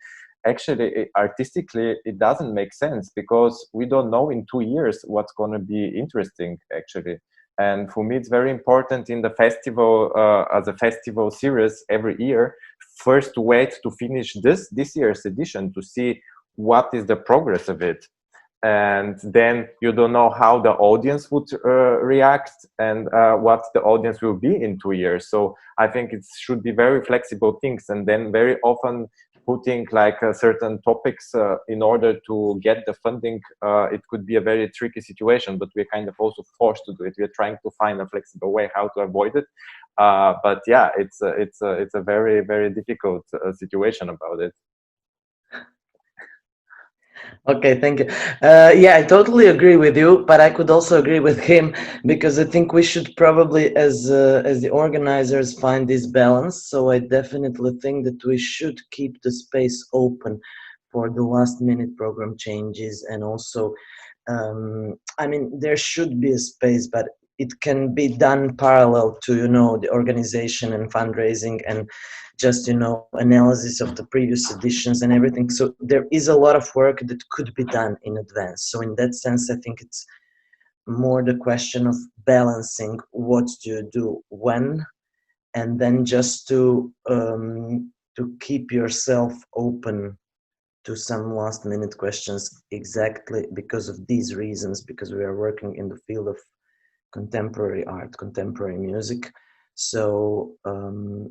actually, artistically, it doesn't make sense because we don't know in 2 years what's going to be interesting, actually. And for me, it's very important in the festival, as a festival series every year, first to wait to finish this year's edition to see what is the progress of it. And then you don't know how the audience would react and what the audience will be in 2 years. So I think it should be very flexible things, and then very often putting like certain topics in order to get the funding. It could be a very tricky situation, but we're kind of also forced to do it. We're trying to find a flexible way how to avoid it. But yeah, it's a very, very difficult situation about it. Okay, thank you. Yeah, I totally agree with you, but I could also agree with him because I think we should probably, as the organizers, find this balance. So I definitely think that we should keep the space open for the last minute program changes, and also, I mean, there should be a space, but it can be done parallel to, you know, the organization and fundraising and just, you know, analysis of the previous editions and everything. So there is a lot of work that could be done in advance. So in that sense, I think it's more the question of balancing what do you do when, and then just to keep yourself open to some last minute questions, exactly because of these reasons, because we are working in the field of contemporary art, contemporary music. So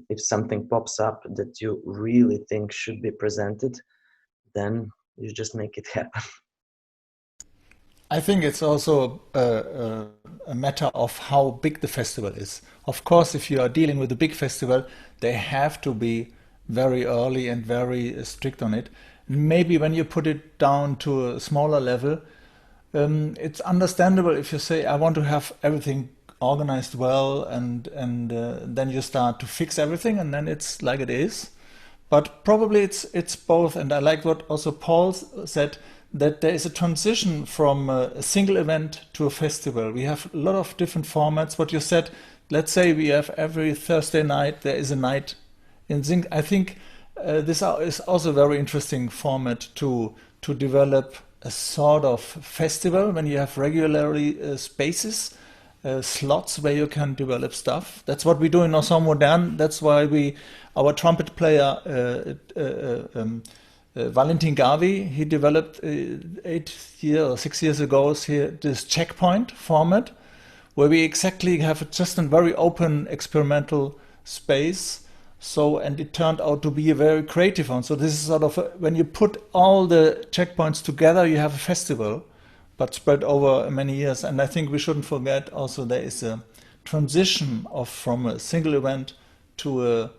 if something pops up that you really think should be presented, then you just make it happen. I think it's also a matter of how big the festival is. Of course, if you are dealing with a big festival, they have to be very early and very strict on it. Maybe when you put it down to a smaller level, it's understandable if you say, I want to have everything organized well, and then you start to fix everything, and then it's like it is. But probably it's both, and I like what also Paul said, that there is a transition from a single event to a festival. We have a lot of different formats. What you said, let's say we have every Thursday night, there is a night in Zinc. I think this is also a very interesting format to develop a sort of festival when you have regularly spaces, slots where you can develop stuff. That's what we do in Ensemble Modern. That's why our trumpet player, Valentin Gavi, he developed 6 years ago here this checkpoint format, where we exactly have just a very open experimental space. So, and it turned out to be a very creative one. So this is sort of, when you put all the checkpoints together, you have a festival, but spread over many years. And I think we shouldn't forget also there is a transition from a single event to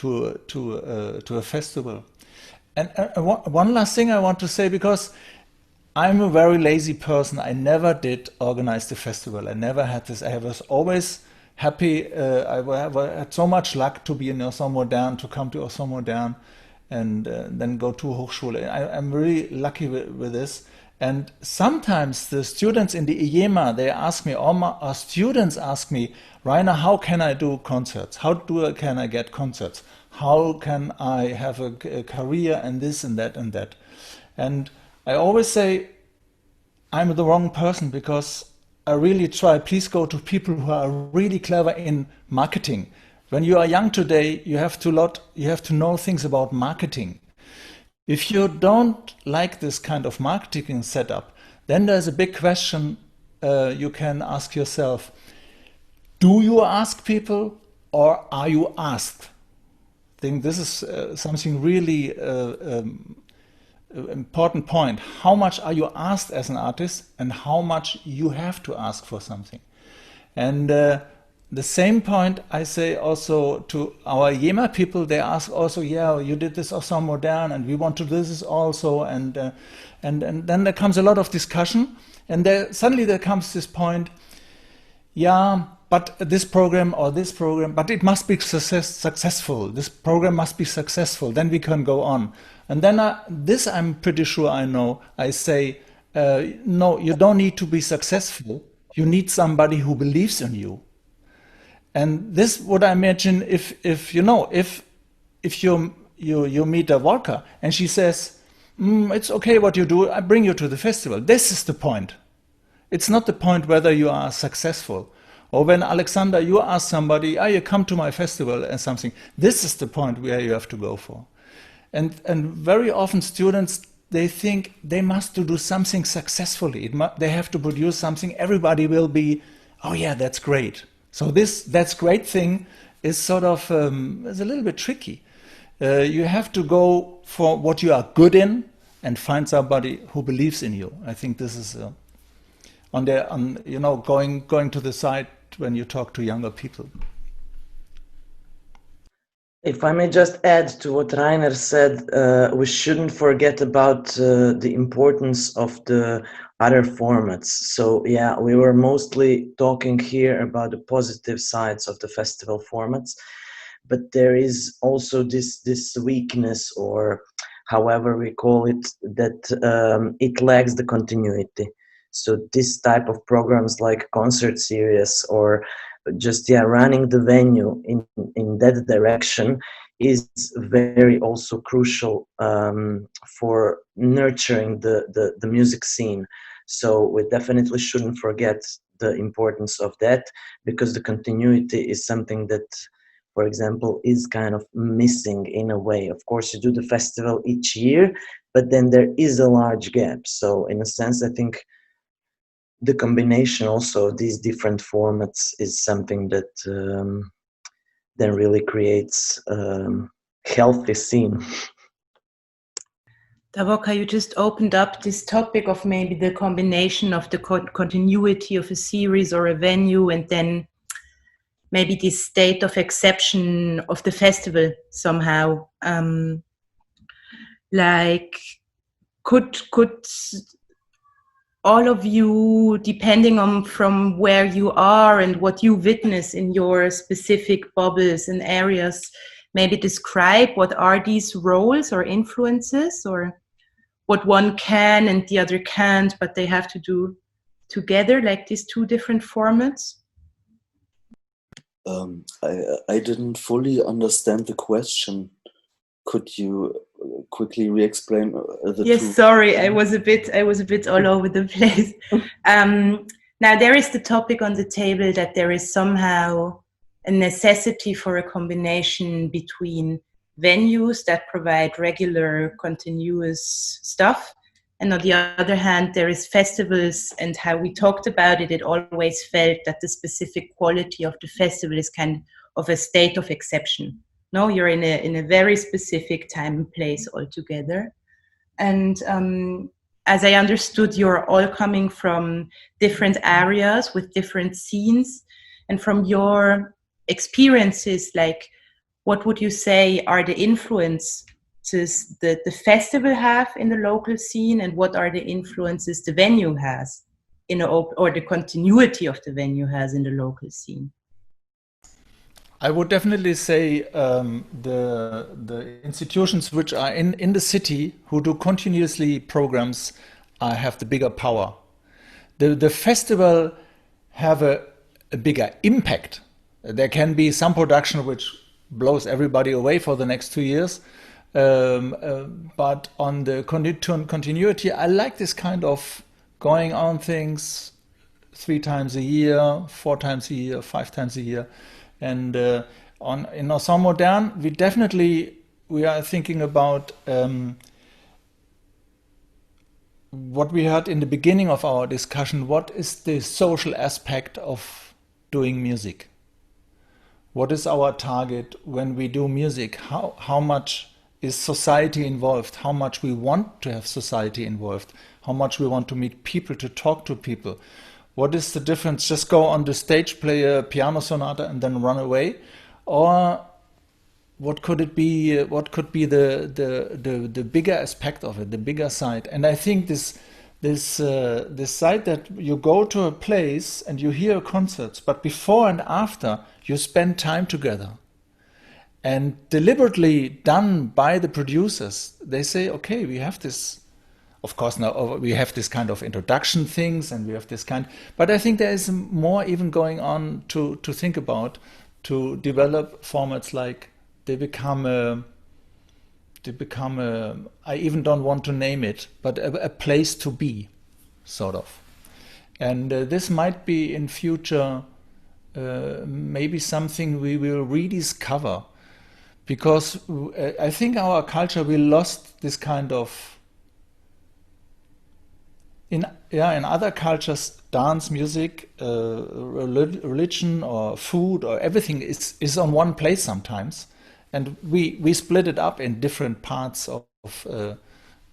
a festival. And one last thing I want to say, because I'm a very lazy person. I never did organize the festival. I never had this. I was always happy. I had so much luck to be in Ensemble Modern, to come to Ensemble Modern, and then go to Hochschule. I'm really lucky with this. And sometimes the students in the IEMA, they ask me, our students ask me, Rainer, how can I do concerts? Can I get concerts? How can I have a career and this and that and that? And I always say, I'm the wrong person, because I really try. Please go to people who are really clever in marketing. When you are young today, you have to know things about marketing. If you don't like this kind of marketing setup, then there's a big question you can ask yourself. Do you ask people, or are you asked? I think this is something really important point. How much are you asked as an artist, and how much you have to ask for something? And the same point I say also to our IEMA people. They ask also, yeah, you did this Ensemble Modern, and we want to do this also, and then there comes a lot of discussion, and suddenly there comes this point, yeah, but this program or this program, but it must be successful. This program must be successful, then we can go on. And then this I'm pretty sure I know. I say, no, you don't need to be successful. You need somebody who believes in you. And this would I imagine if you meet Davorka and she says, it's okay what you do, I bring you to the festival. This is the point. It's not the point whether you are successful. Or when Alexander, you ask somebody, you come to my festival and something. This is the point where you have to go for. And very often students, they think they must do something successfully. They have to produce something. Everybody will be, oh yeah, that's great. So that's great thing is sort of is a little bit tricky. You have to go for what you are good in and find somebody who believes in you. I think this is going to the side when you talk to younger people. If I may just add to what Rainer said, we shouldn't forget about the importance of the other formats. So yeah, we were mostly talking here about the positive sides of the festival formats, but there is also this weakness, or however we call it, that it lacks the continuity. So this type of programs like concert series or just running the venue in that direction is very also crucial for nurturing the music scene. So we definitely shouldn't forget the importance of that, because the continuity is something that, for example, is kind of missing in a way. Of course, you do the festival each year, but then there is a large gap. So in a sense, I think the combination also of these different formats is something that then really creates healthy scene. Davorka, you just opened up this topic of maybe the combination of the continuity of a series or a venue, and then maybe this state of exception of the festival somehow. Like, could all of you, depending on from where you are and what you witness in your specific bubbles and areas, maybe describe what are these roles or influences, or what one can and the other can't, but they have to do together, like these two different formats? I didn't fully understand the question. Could you quickly re-explain the yes, two? Sorry, I was a bit all over the place. Now there is the topic on the table that there is somehow a necessity for a combination between venues that provide regular, continuous stuff, and on the other hand, there is festivals, and how we talked about it, it always felt that the specific quality of the festival is kind of a state of exception. No, you're in a very specific time and place altogether. And as I understood, you're all coming from different areas with different scenes. And from your experiences, like, what would you say are the influences that the festival have in the local scene, and what are the influences the venue has in or the continuity of the venue has in the local scene? I would definitely say the institutions which are in the city who do continuously programs have the bigger power. The festival have a bigger impact. There can be some production which blows everybody away for the next 2 years, but on the continuity, I like this kind of going on things 3 times a year, 4 times a year, 5 times a year. And in Ensemble Modern, we are thinking about what we heard in the beginning of our discussion. What is the social aspect of doing music? What is our target when we do music? How much is society involved? How much we want to have society involved? How much we want to meet people, to talk to people? What is the difference? Just go on the stage, play a piano sonata, and then run away, or what could it be? What could be the bigger aspect of it, the bigger side? And I think this side that you go to a place and you hear concerts, but before and after you spend time together, and deliberately done by the producers. They say, okay, we have this. Of course, now we have this kind of introduction things, and we have this kind. But I think there is more even going on to think about, to develop formats like they become I even don't want to name it, but a place to be, sort of. And this might be in future maybe something we will rediscover, because I think our culture, we lost this kind of. In other cultures, dance, music, religion, or food, or everything is on one place sometimes, and we split it up in different parts of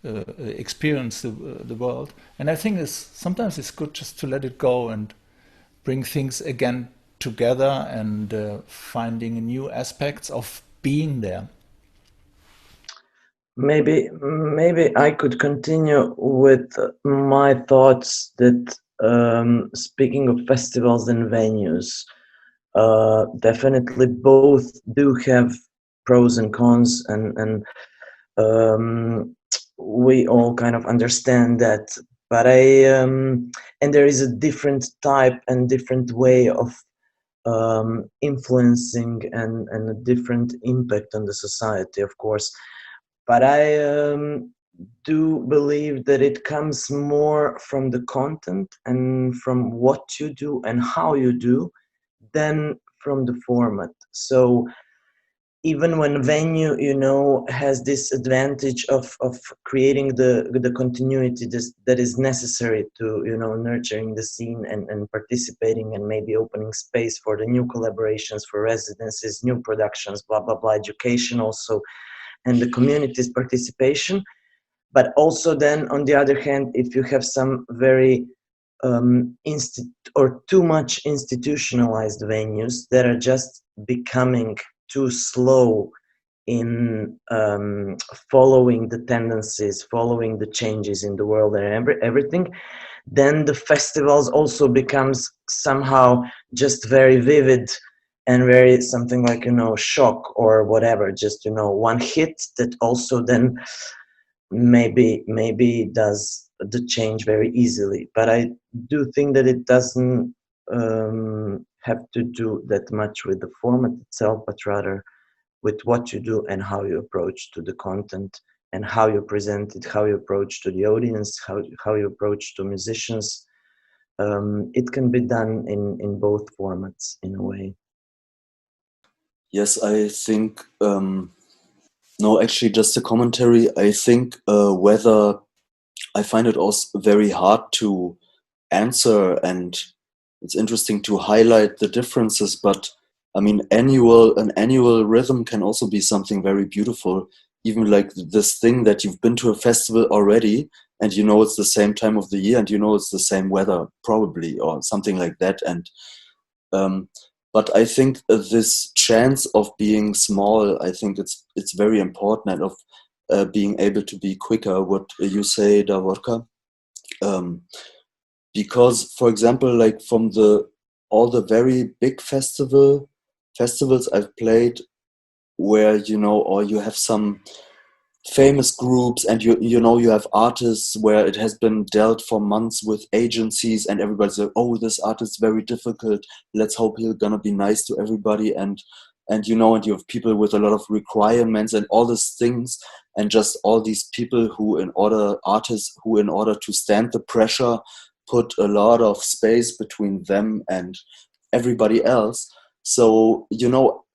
experience the world. And I think sometimes it's good just to let it go and bring things again together, and finding new aspects of being there. Maybe I could continue with my thoughts that speaking of festivals and venues, definitely both do have pros and cons, and we all kind of understand that. But and there is a different type and different way of influencing and a different impact on the society, of course. But I do believe that it comes more from the content and from what you do and how you do than from the format. So even when venue, has this advantage of creating the continuity that is necessary to, nurturing the scene and participating and maybe opening space for the new collaborations, for residencies, new productions, blah, blah, blah, education also, and the community's participation. But also then, on the other hand, if you have some very or too much institutionalized venues that are just becoming too slow in following the tendencies, following the changes in the world and everything, then the festivals also becomes somehow just very vivid and very something like, you know, shock or whatever, just, you know, one hit that also then maybe does the change very easily. But I do think that it doesn't have to do that much with the format itself, but rather with what you do and how you approach to the content and how you present it, how you approach to the audience, how you approach to musicians. It can be done in both formats in a way. Yes, I think, no, actually just a commentary. I think whether I find it also very hard to answer, and it's interesting to highlight the differences, but I mean, an annual rhythm can also be something very beautiful. Even like this thing that you've been to a festival already and you know it's the same time of the year and you know it's the same weather probably or something like that. And but I think this chance of being small, I think it's very important, and of being able to be quicker. What you say, Davorka, because for example, like from all the very big festivals I've played, where you know, or you have some famous groups and you know you have artists where it has been dealt for months with agencies and everybody's like, oh, this artist is very difficult, let's hope he's gonna be nice to everybody, and you know, and you have people with a lot of requirements and all these things, and just all these people artists who in order to stand the pressure put a lot of space between them and everybody else. So you know,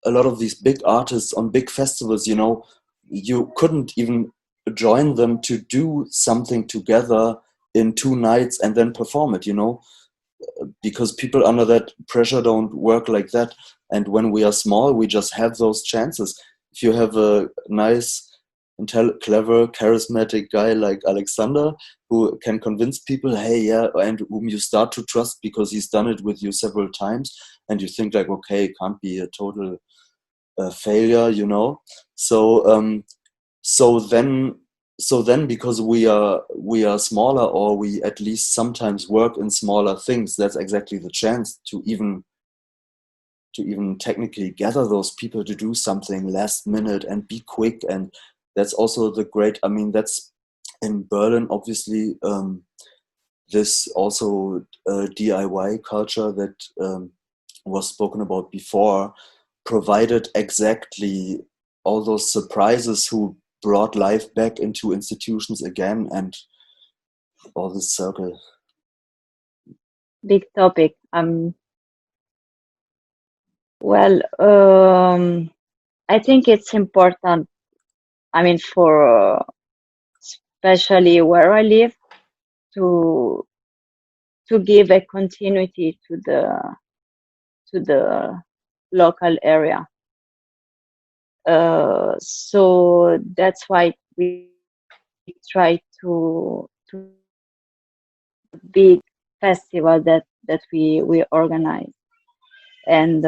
a lot of these big artists on big festivals, you know, you couldn't even join them to do something together in 2 nights and then perform it, you know, because people under that pressure don't work like that. And when we are small, we just have those chances. If you have a nice, clever, charismatic guy like Alexandar, who can convince people, hey, yeah, and whom you start to trust because he's done it with you several times, and you think like, okay, it can't be a total failure, you know. So then because we are smaller, or we at least sometimes work in smaller things, that's exactly the chance to even technically gather those people to do something last minute and be quick. And that's also I mean, that's in Berlin, obviously, this also DIY culture that was spoken about before provided exactly all those surprises who brought life back into institutions again, and all this circle. Big topic. Well, I think it's important. I mean, for especially where I live, to give a continuity to the local area. So that's why we try to big festival that we organize, and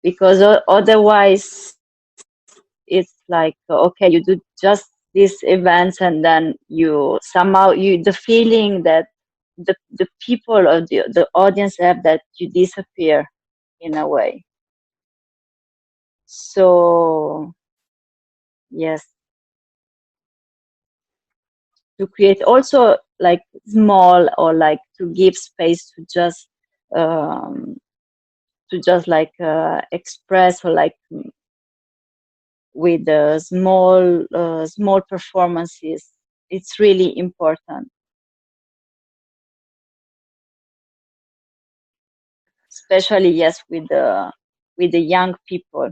because otherwise it's like, okay, you do just these events and then you somehow the feeling that the people or the audience have, that you disappear in a way. So yes, to create also like small, or like to give space to just like express, or like with small performances, it's really important, especially yes with the young people.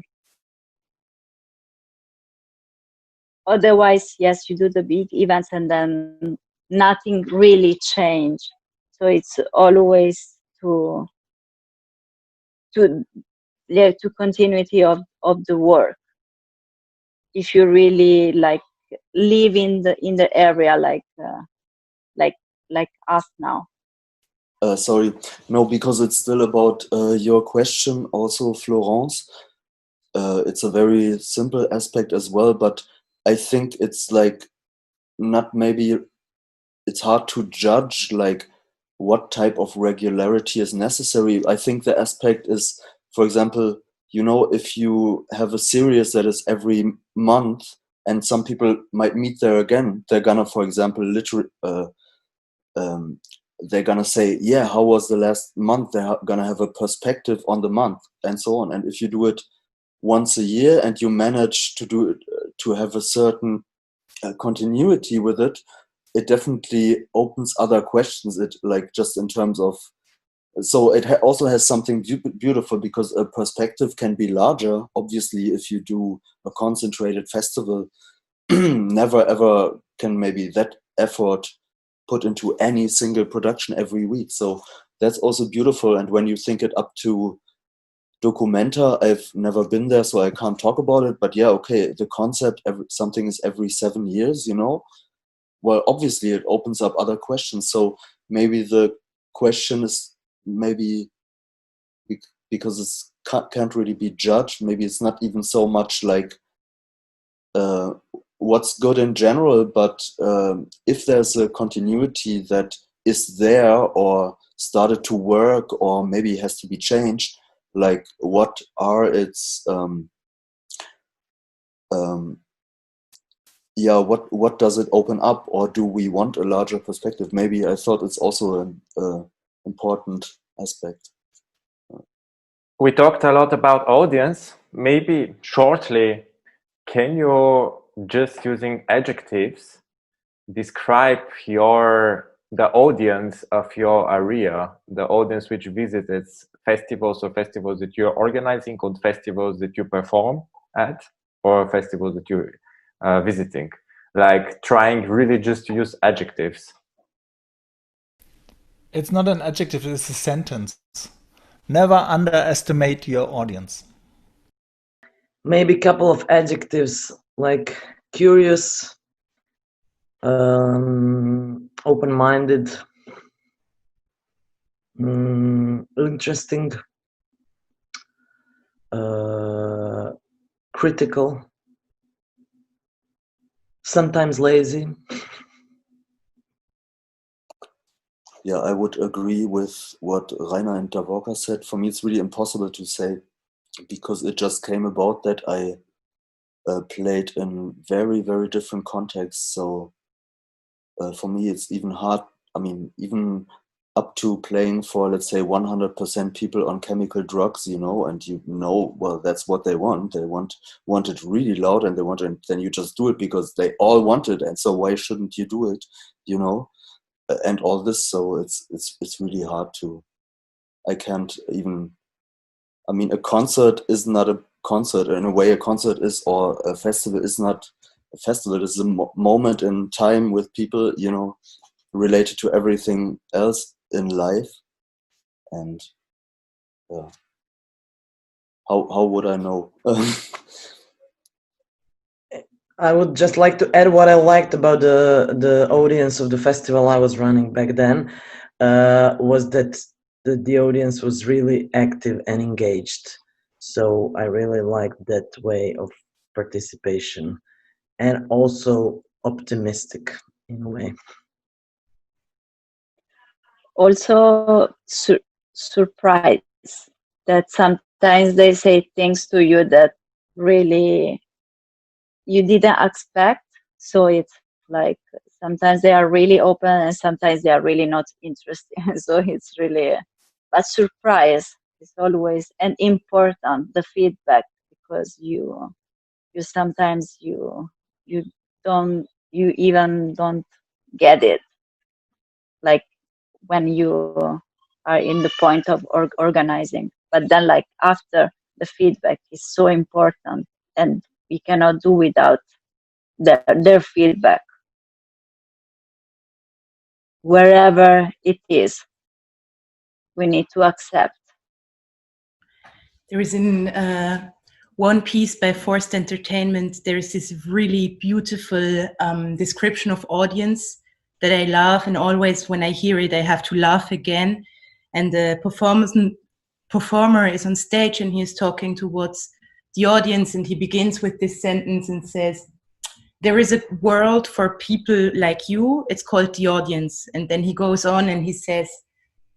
Otherwise, yes, you do the big events and then nothing really change. So it's always to continuity of the work. If you really like live in the area like us now. Sorry, no, because it's still about your question also, Florence. It's a very simple aspect as well, but I think it's like not maybe, it's hard to judge like what type of regularity is necessary. I think the aspect is, for example, you know, if you have a series that is every month and some people might meet there again, they're gonna, for example, they're gonna say, yeah, how was the last month? They're gonna have a perspective on the month and so on. And if you do it once a year and you manage to do it, to have a certain continuity with it, it definitely opens other questions. It like just in terms of, so it also has something beautiful, because a perspective can be larger. Obviously, if you do a concentrated festival, never ever can maybe that effort put into any single production every week. So that's also beautiful. And when you think it up to Documenta, I've never been there, so I can't talk about it. But yeah, okay, the concept, something is every 7 years, you know. Well, obviously it opens up other questions. So maybe the question is maybe because it can't really be judged. Maybe it's not even so much like what's good in general, but if there's a continuity that is there or started to work or maybe has to be changed, like what are its yeah, what does it open up, or do we want a larger perspective? Maybe I thought it's also an important aspect. We talked a lot about audience. Maybe shortly, can you, just using adjectives, describe the audience of your area, the audience which visits festivals or festivals that you're organizing, or festivals that you perform at, or festivals that you're visiting? Like trying really just to use adjectives. It's not an adjective, it's a sentence. Never underestimate your audience. Maybe a couple of adjectives like curious, open-minded, interesting, critical, sometimes lazy. Yeah, I would agree with what Rainer and Davorka said. For me, it's really impossible to say, because it just came about that I played in very, very different contexts. So for me, it's even hard. I mean, even up to playing for, let's say, 100% people on chemical drugs, you know, and you know, well, that's what they want. They want it really loud, and they want it, and then you just do it because they all want it. And so why shouldn't you do it, you know? And all this, so it's really hard to, I can't even, I mean, a concert is not a concert. In a way, a concert is, or a festival is not a festival. It's a moment in time with people, you know, related to everything else in life. And how would I know? I would just like to add what I liked about the audience of the festival I was running back then, was that the audience was really active and engaged. So I really liked that way of participation, and also optimistic in a way. Also surprise, that sometimes they say things to you that really you didn't expect. So it's like sometimes they are really open and sometimes they are really not interested. So it's really, but surprise is always and important, the feedback, because you sometimes you even don't get it, like when you are in the point of organizing, but then like after, the feedback is so important and we cannot do without their feedback, wherever it is. We need to accept. There is one piece by Forced Entertainment, there's this really beautiful description of audience that I love, and always when I hear it, I have to laugh again. And the performer is on stage and he's talking towards the audience, and he begins with this sentence and says, "There is a world for people like you, it's called the audience." And then he goes on and he says,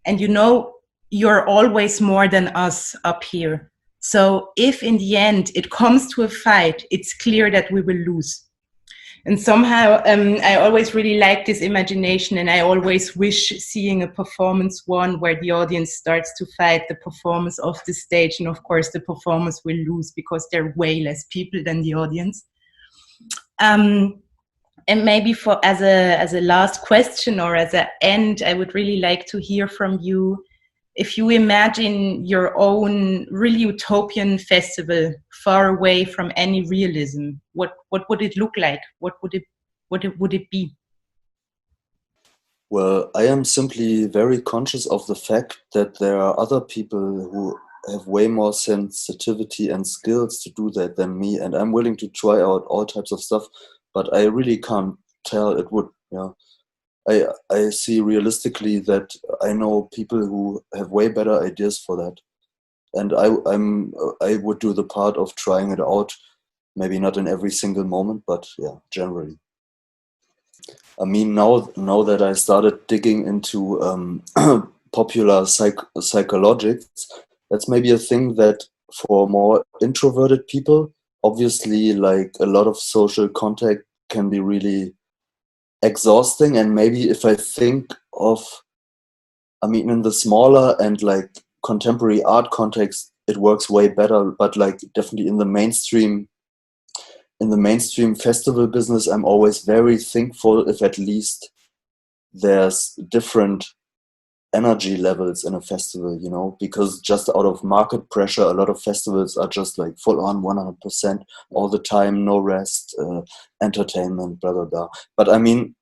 "And you know, you're always more than us up here. So if in the end it comes to a fight, it's clear that we will lose." And somehow I always really like this imagination, and I always wish seeing a performance one where the audience starts to fight the performers off the stage, and of course the performers will lose because there are way less people than the audience. And maybe for as a last question or as an end, I would really like to hear from you. If you imagine your own really utopian festival far away from any realism, what would it look like? What would it be? Well, I am simply very conscious of the fact that there are other people who have way more sensitivity and skills to do that than me, and I'm willing to try out all types of stuff, but I really can't tell it would, I see realistically that I know people who have way better ideas for that, and I would do the part of trying it out, maybe not in every single moment, but yeah, generally. I mean, now that I started digging into popular psychologists, that's maybe a thing that for more introverted people, obviously, like a lot of social contact can be really exhausting. And maybe if I think of, I mean, in the smaller and like contemporary art context, it works way better. But like definitely in the mainstream festival business, I'm always very thankful if at least there's different energy levels in a festival, you know, because just out of market pressure, a lot of festivals are just like full on 100% all the time, no rest, entertainment, blah, blah, blah. But I mean,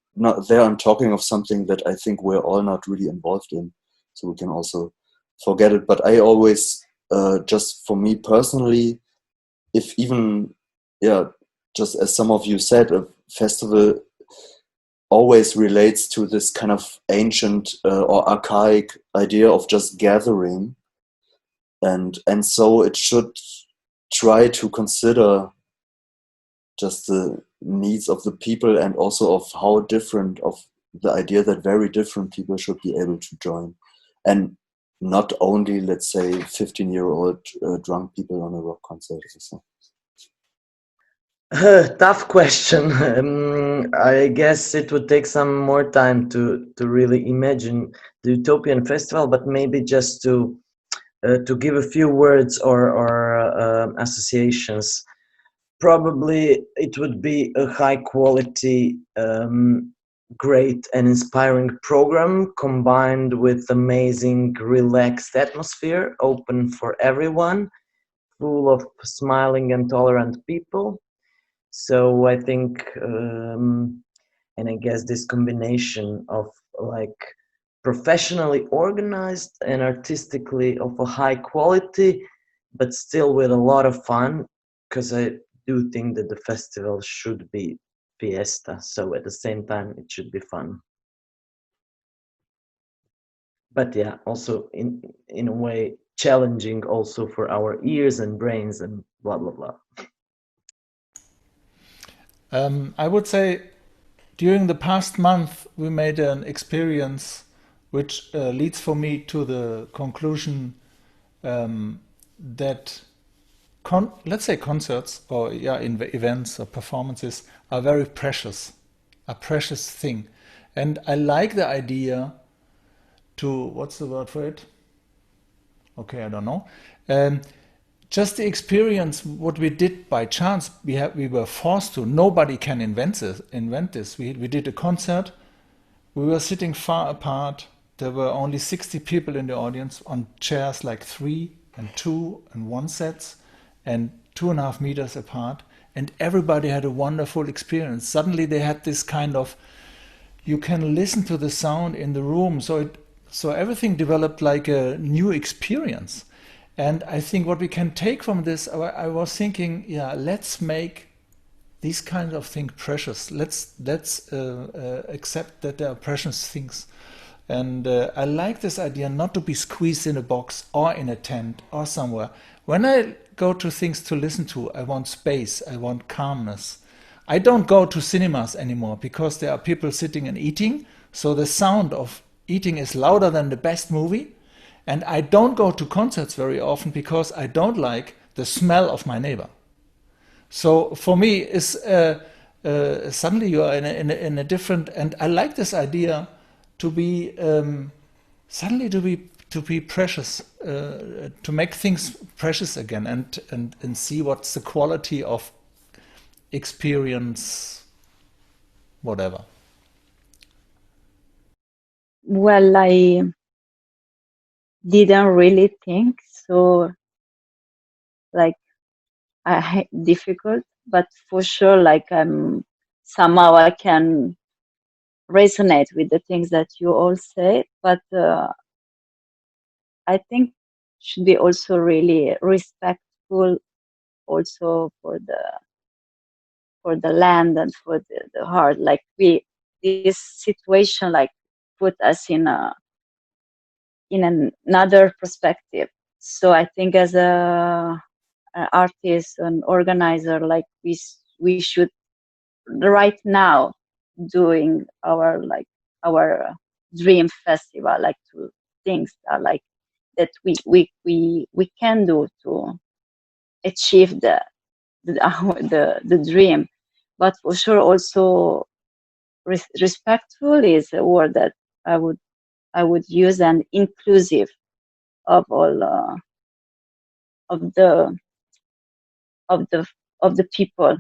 there I'm talking of something that I think we're all not really involved in, so we can also forget it. But I always, just for me personally, if even, just as some of you said, a festival always relates to this kind of ancient or archaic idea of just gathering, and so it should try to consider just the needs of the people, and also of how different, of the idea that very different people should be able to join, and not only, let's say, 15-year-old drunk people on a rock concert or something. Tough question. I guess it would take some more time to really imagine the utopian festival, but maybe just to give a few words or associations. Probably it would be a high quality, great and inspiring program combined with amazing relaxed atmosphere, open for everyone, full of smiling and tolerant people. So I think, and I guess this combination of like professionally organized and artistically of a high quality, but still with a lot of fun, because I do think that the festival should be fiesta. So at the same time, it should be fun. But yeah, also in a way challenging also for our ears and brains and blah, blah, blah. I would say during the past month, we made an experience which leads for me to the conclusion that, let's say, concerts or events or performances are very precious, a precious thing. And I like the idea to, what's the word for it? Okay, I don't know. Just the experience, what we did by chance, we were forced to. Nobody can invent this. We did a concert. We were sitting far apart. There were only 60 people in the audience on chairs like 3 and 2 and 1 sets and 2.5 meters apart. And everybody had a wonderful experience. Suddenly they had this kind of, you can listen to the sound in the room. So everything developed like a new experience. And I think what we can take from this, I was thinking, yeah, let's make these kinds of things precious. Let's accept that they are precious things. And I like this idea not to be squeezed in a box or in a tent or somewhere. When I go to things to listen to, I want space, I want calmness. I don't go to cinemas anymore because there are people sitting and eating, so the sound of eating is louder than the best movie. And I don't go to concerts very often because I don't like the smell of my neighbor. So for me, is suddenly you are in a different, and I like this idea to be suddenly to be precious, to make things precious again, and see what's the quality of experience, whatever. Well, I didn't really think so, like, difficult, but for sure, like, somehow I can resonate with the things that you all say, but I think should be also really respectful also for the land and for the heart. Like, this situation like put us in another perspective. So I think as an artist, an organizer, like we should right now doing our dream festival, like to things that like that we can do to achieve the dream, but for sure also respectful is a word that I would use, and inclusive of all of the of the of the people,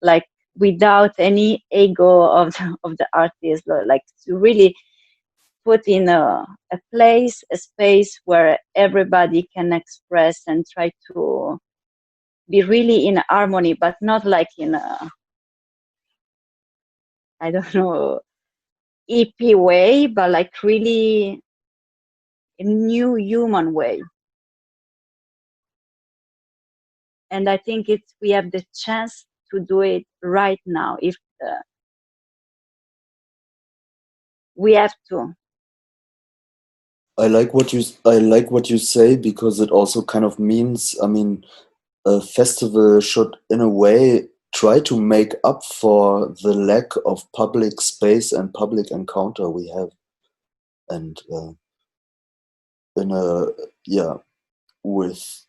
like without any ego of the artist, like to really put in a place, a space where everybody can express and try to be really in harmony, but not like in a, I don't know, EP way, but like really a new human way. And I think we have the chance to do it right now if we have to. I like what you say, because it also kind of means, I mean, a festival should in a way try to make up for the lack of public space and public encounter we have. And in a, yeah, with,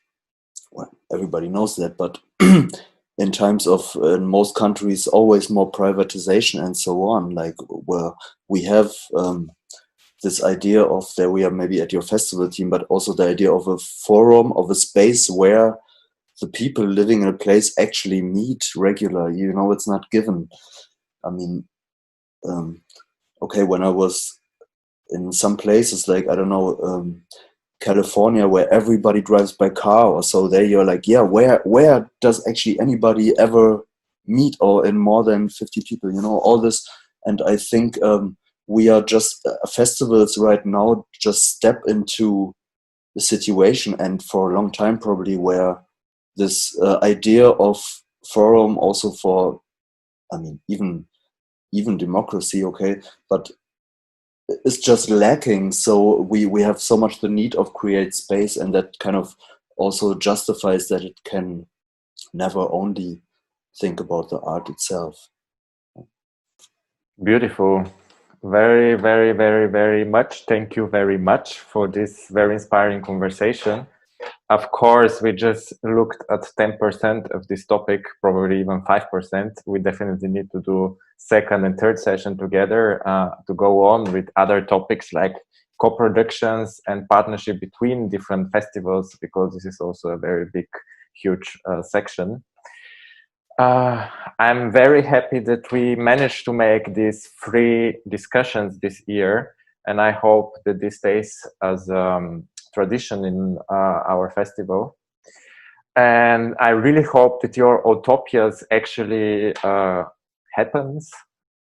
well, everybody knows that, but in times of, in most countries, always more privatization and so on, like where we have this idea of, that we are maybe at your festival team, but also the idea of a forum, of a space where the people living in a place actually meet regular, you know, it's not given. I mean, okay, when I was in some places, like, I don't know, California, where everybody drives by car or so, there you're like, yeah, where does actually anybody ever meet, or in more than 50 people, you know, all this. And I think we are just, festivals right now just step into the situation, and for a long time probably, where this idea of forum also for, I mean, even democracy, okay, but it's just lacking. So we have so much the need of create space, and that kind of also justifies that it can never only think about the art itself. Beautiful. Very, very, very, very much. Thank you very much for this very inspiring conversation. Of course, we just looked at 10% of this topic, probably even 5%. We definitely need to do second and third session together to go on with other topics like co-productions and partnership between different festivals, because this is also a very big, huge section. I'm very happy that we managed to make these 3 discussions this year, and I hope that this stays as tradition in our festival. And I really hope that your utopias actually happens,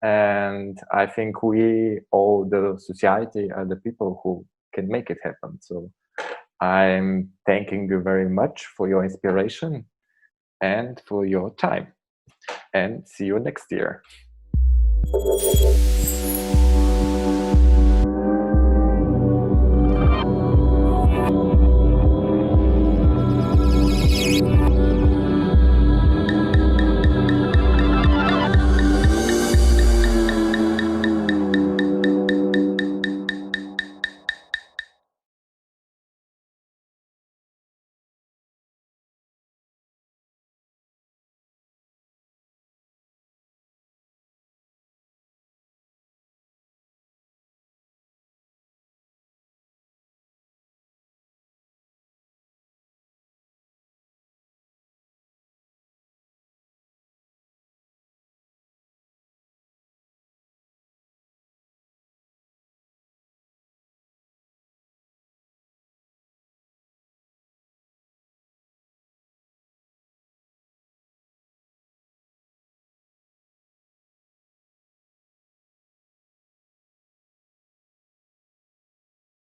and I think we, all the society, are the people who can make it happen. So I'm thanking you very much for your inspiration and for your time. And see you next year.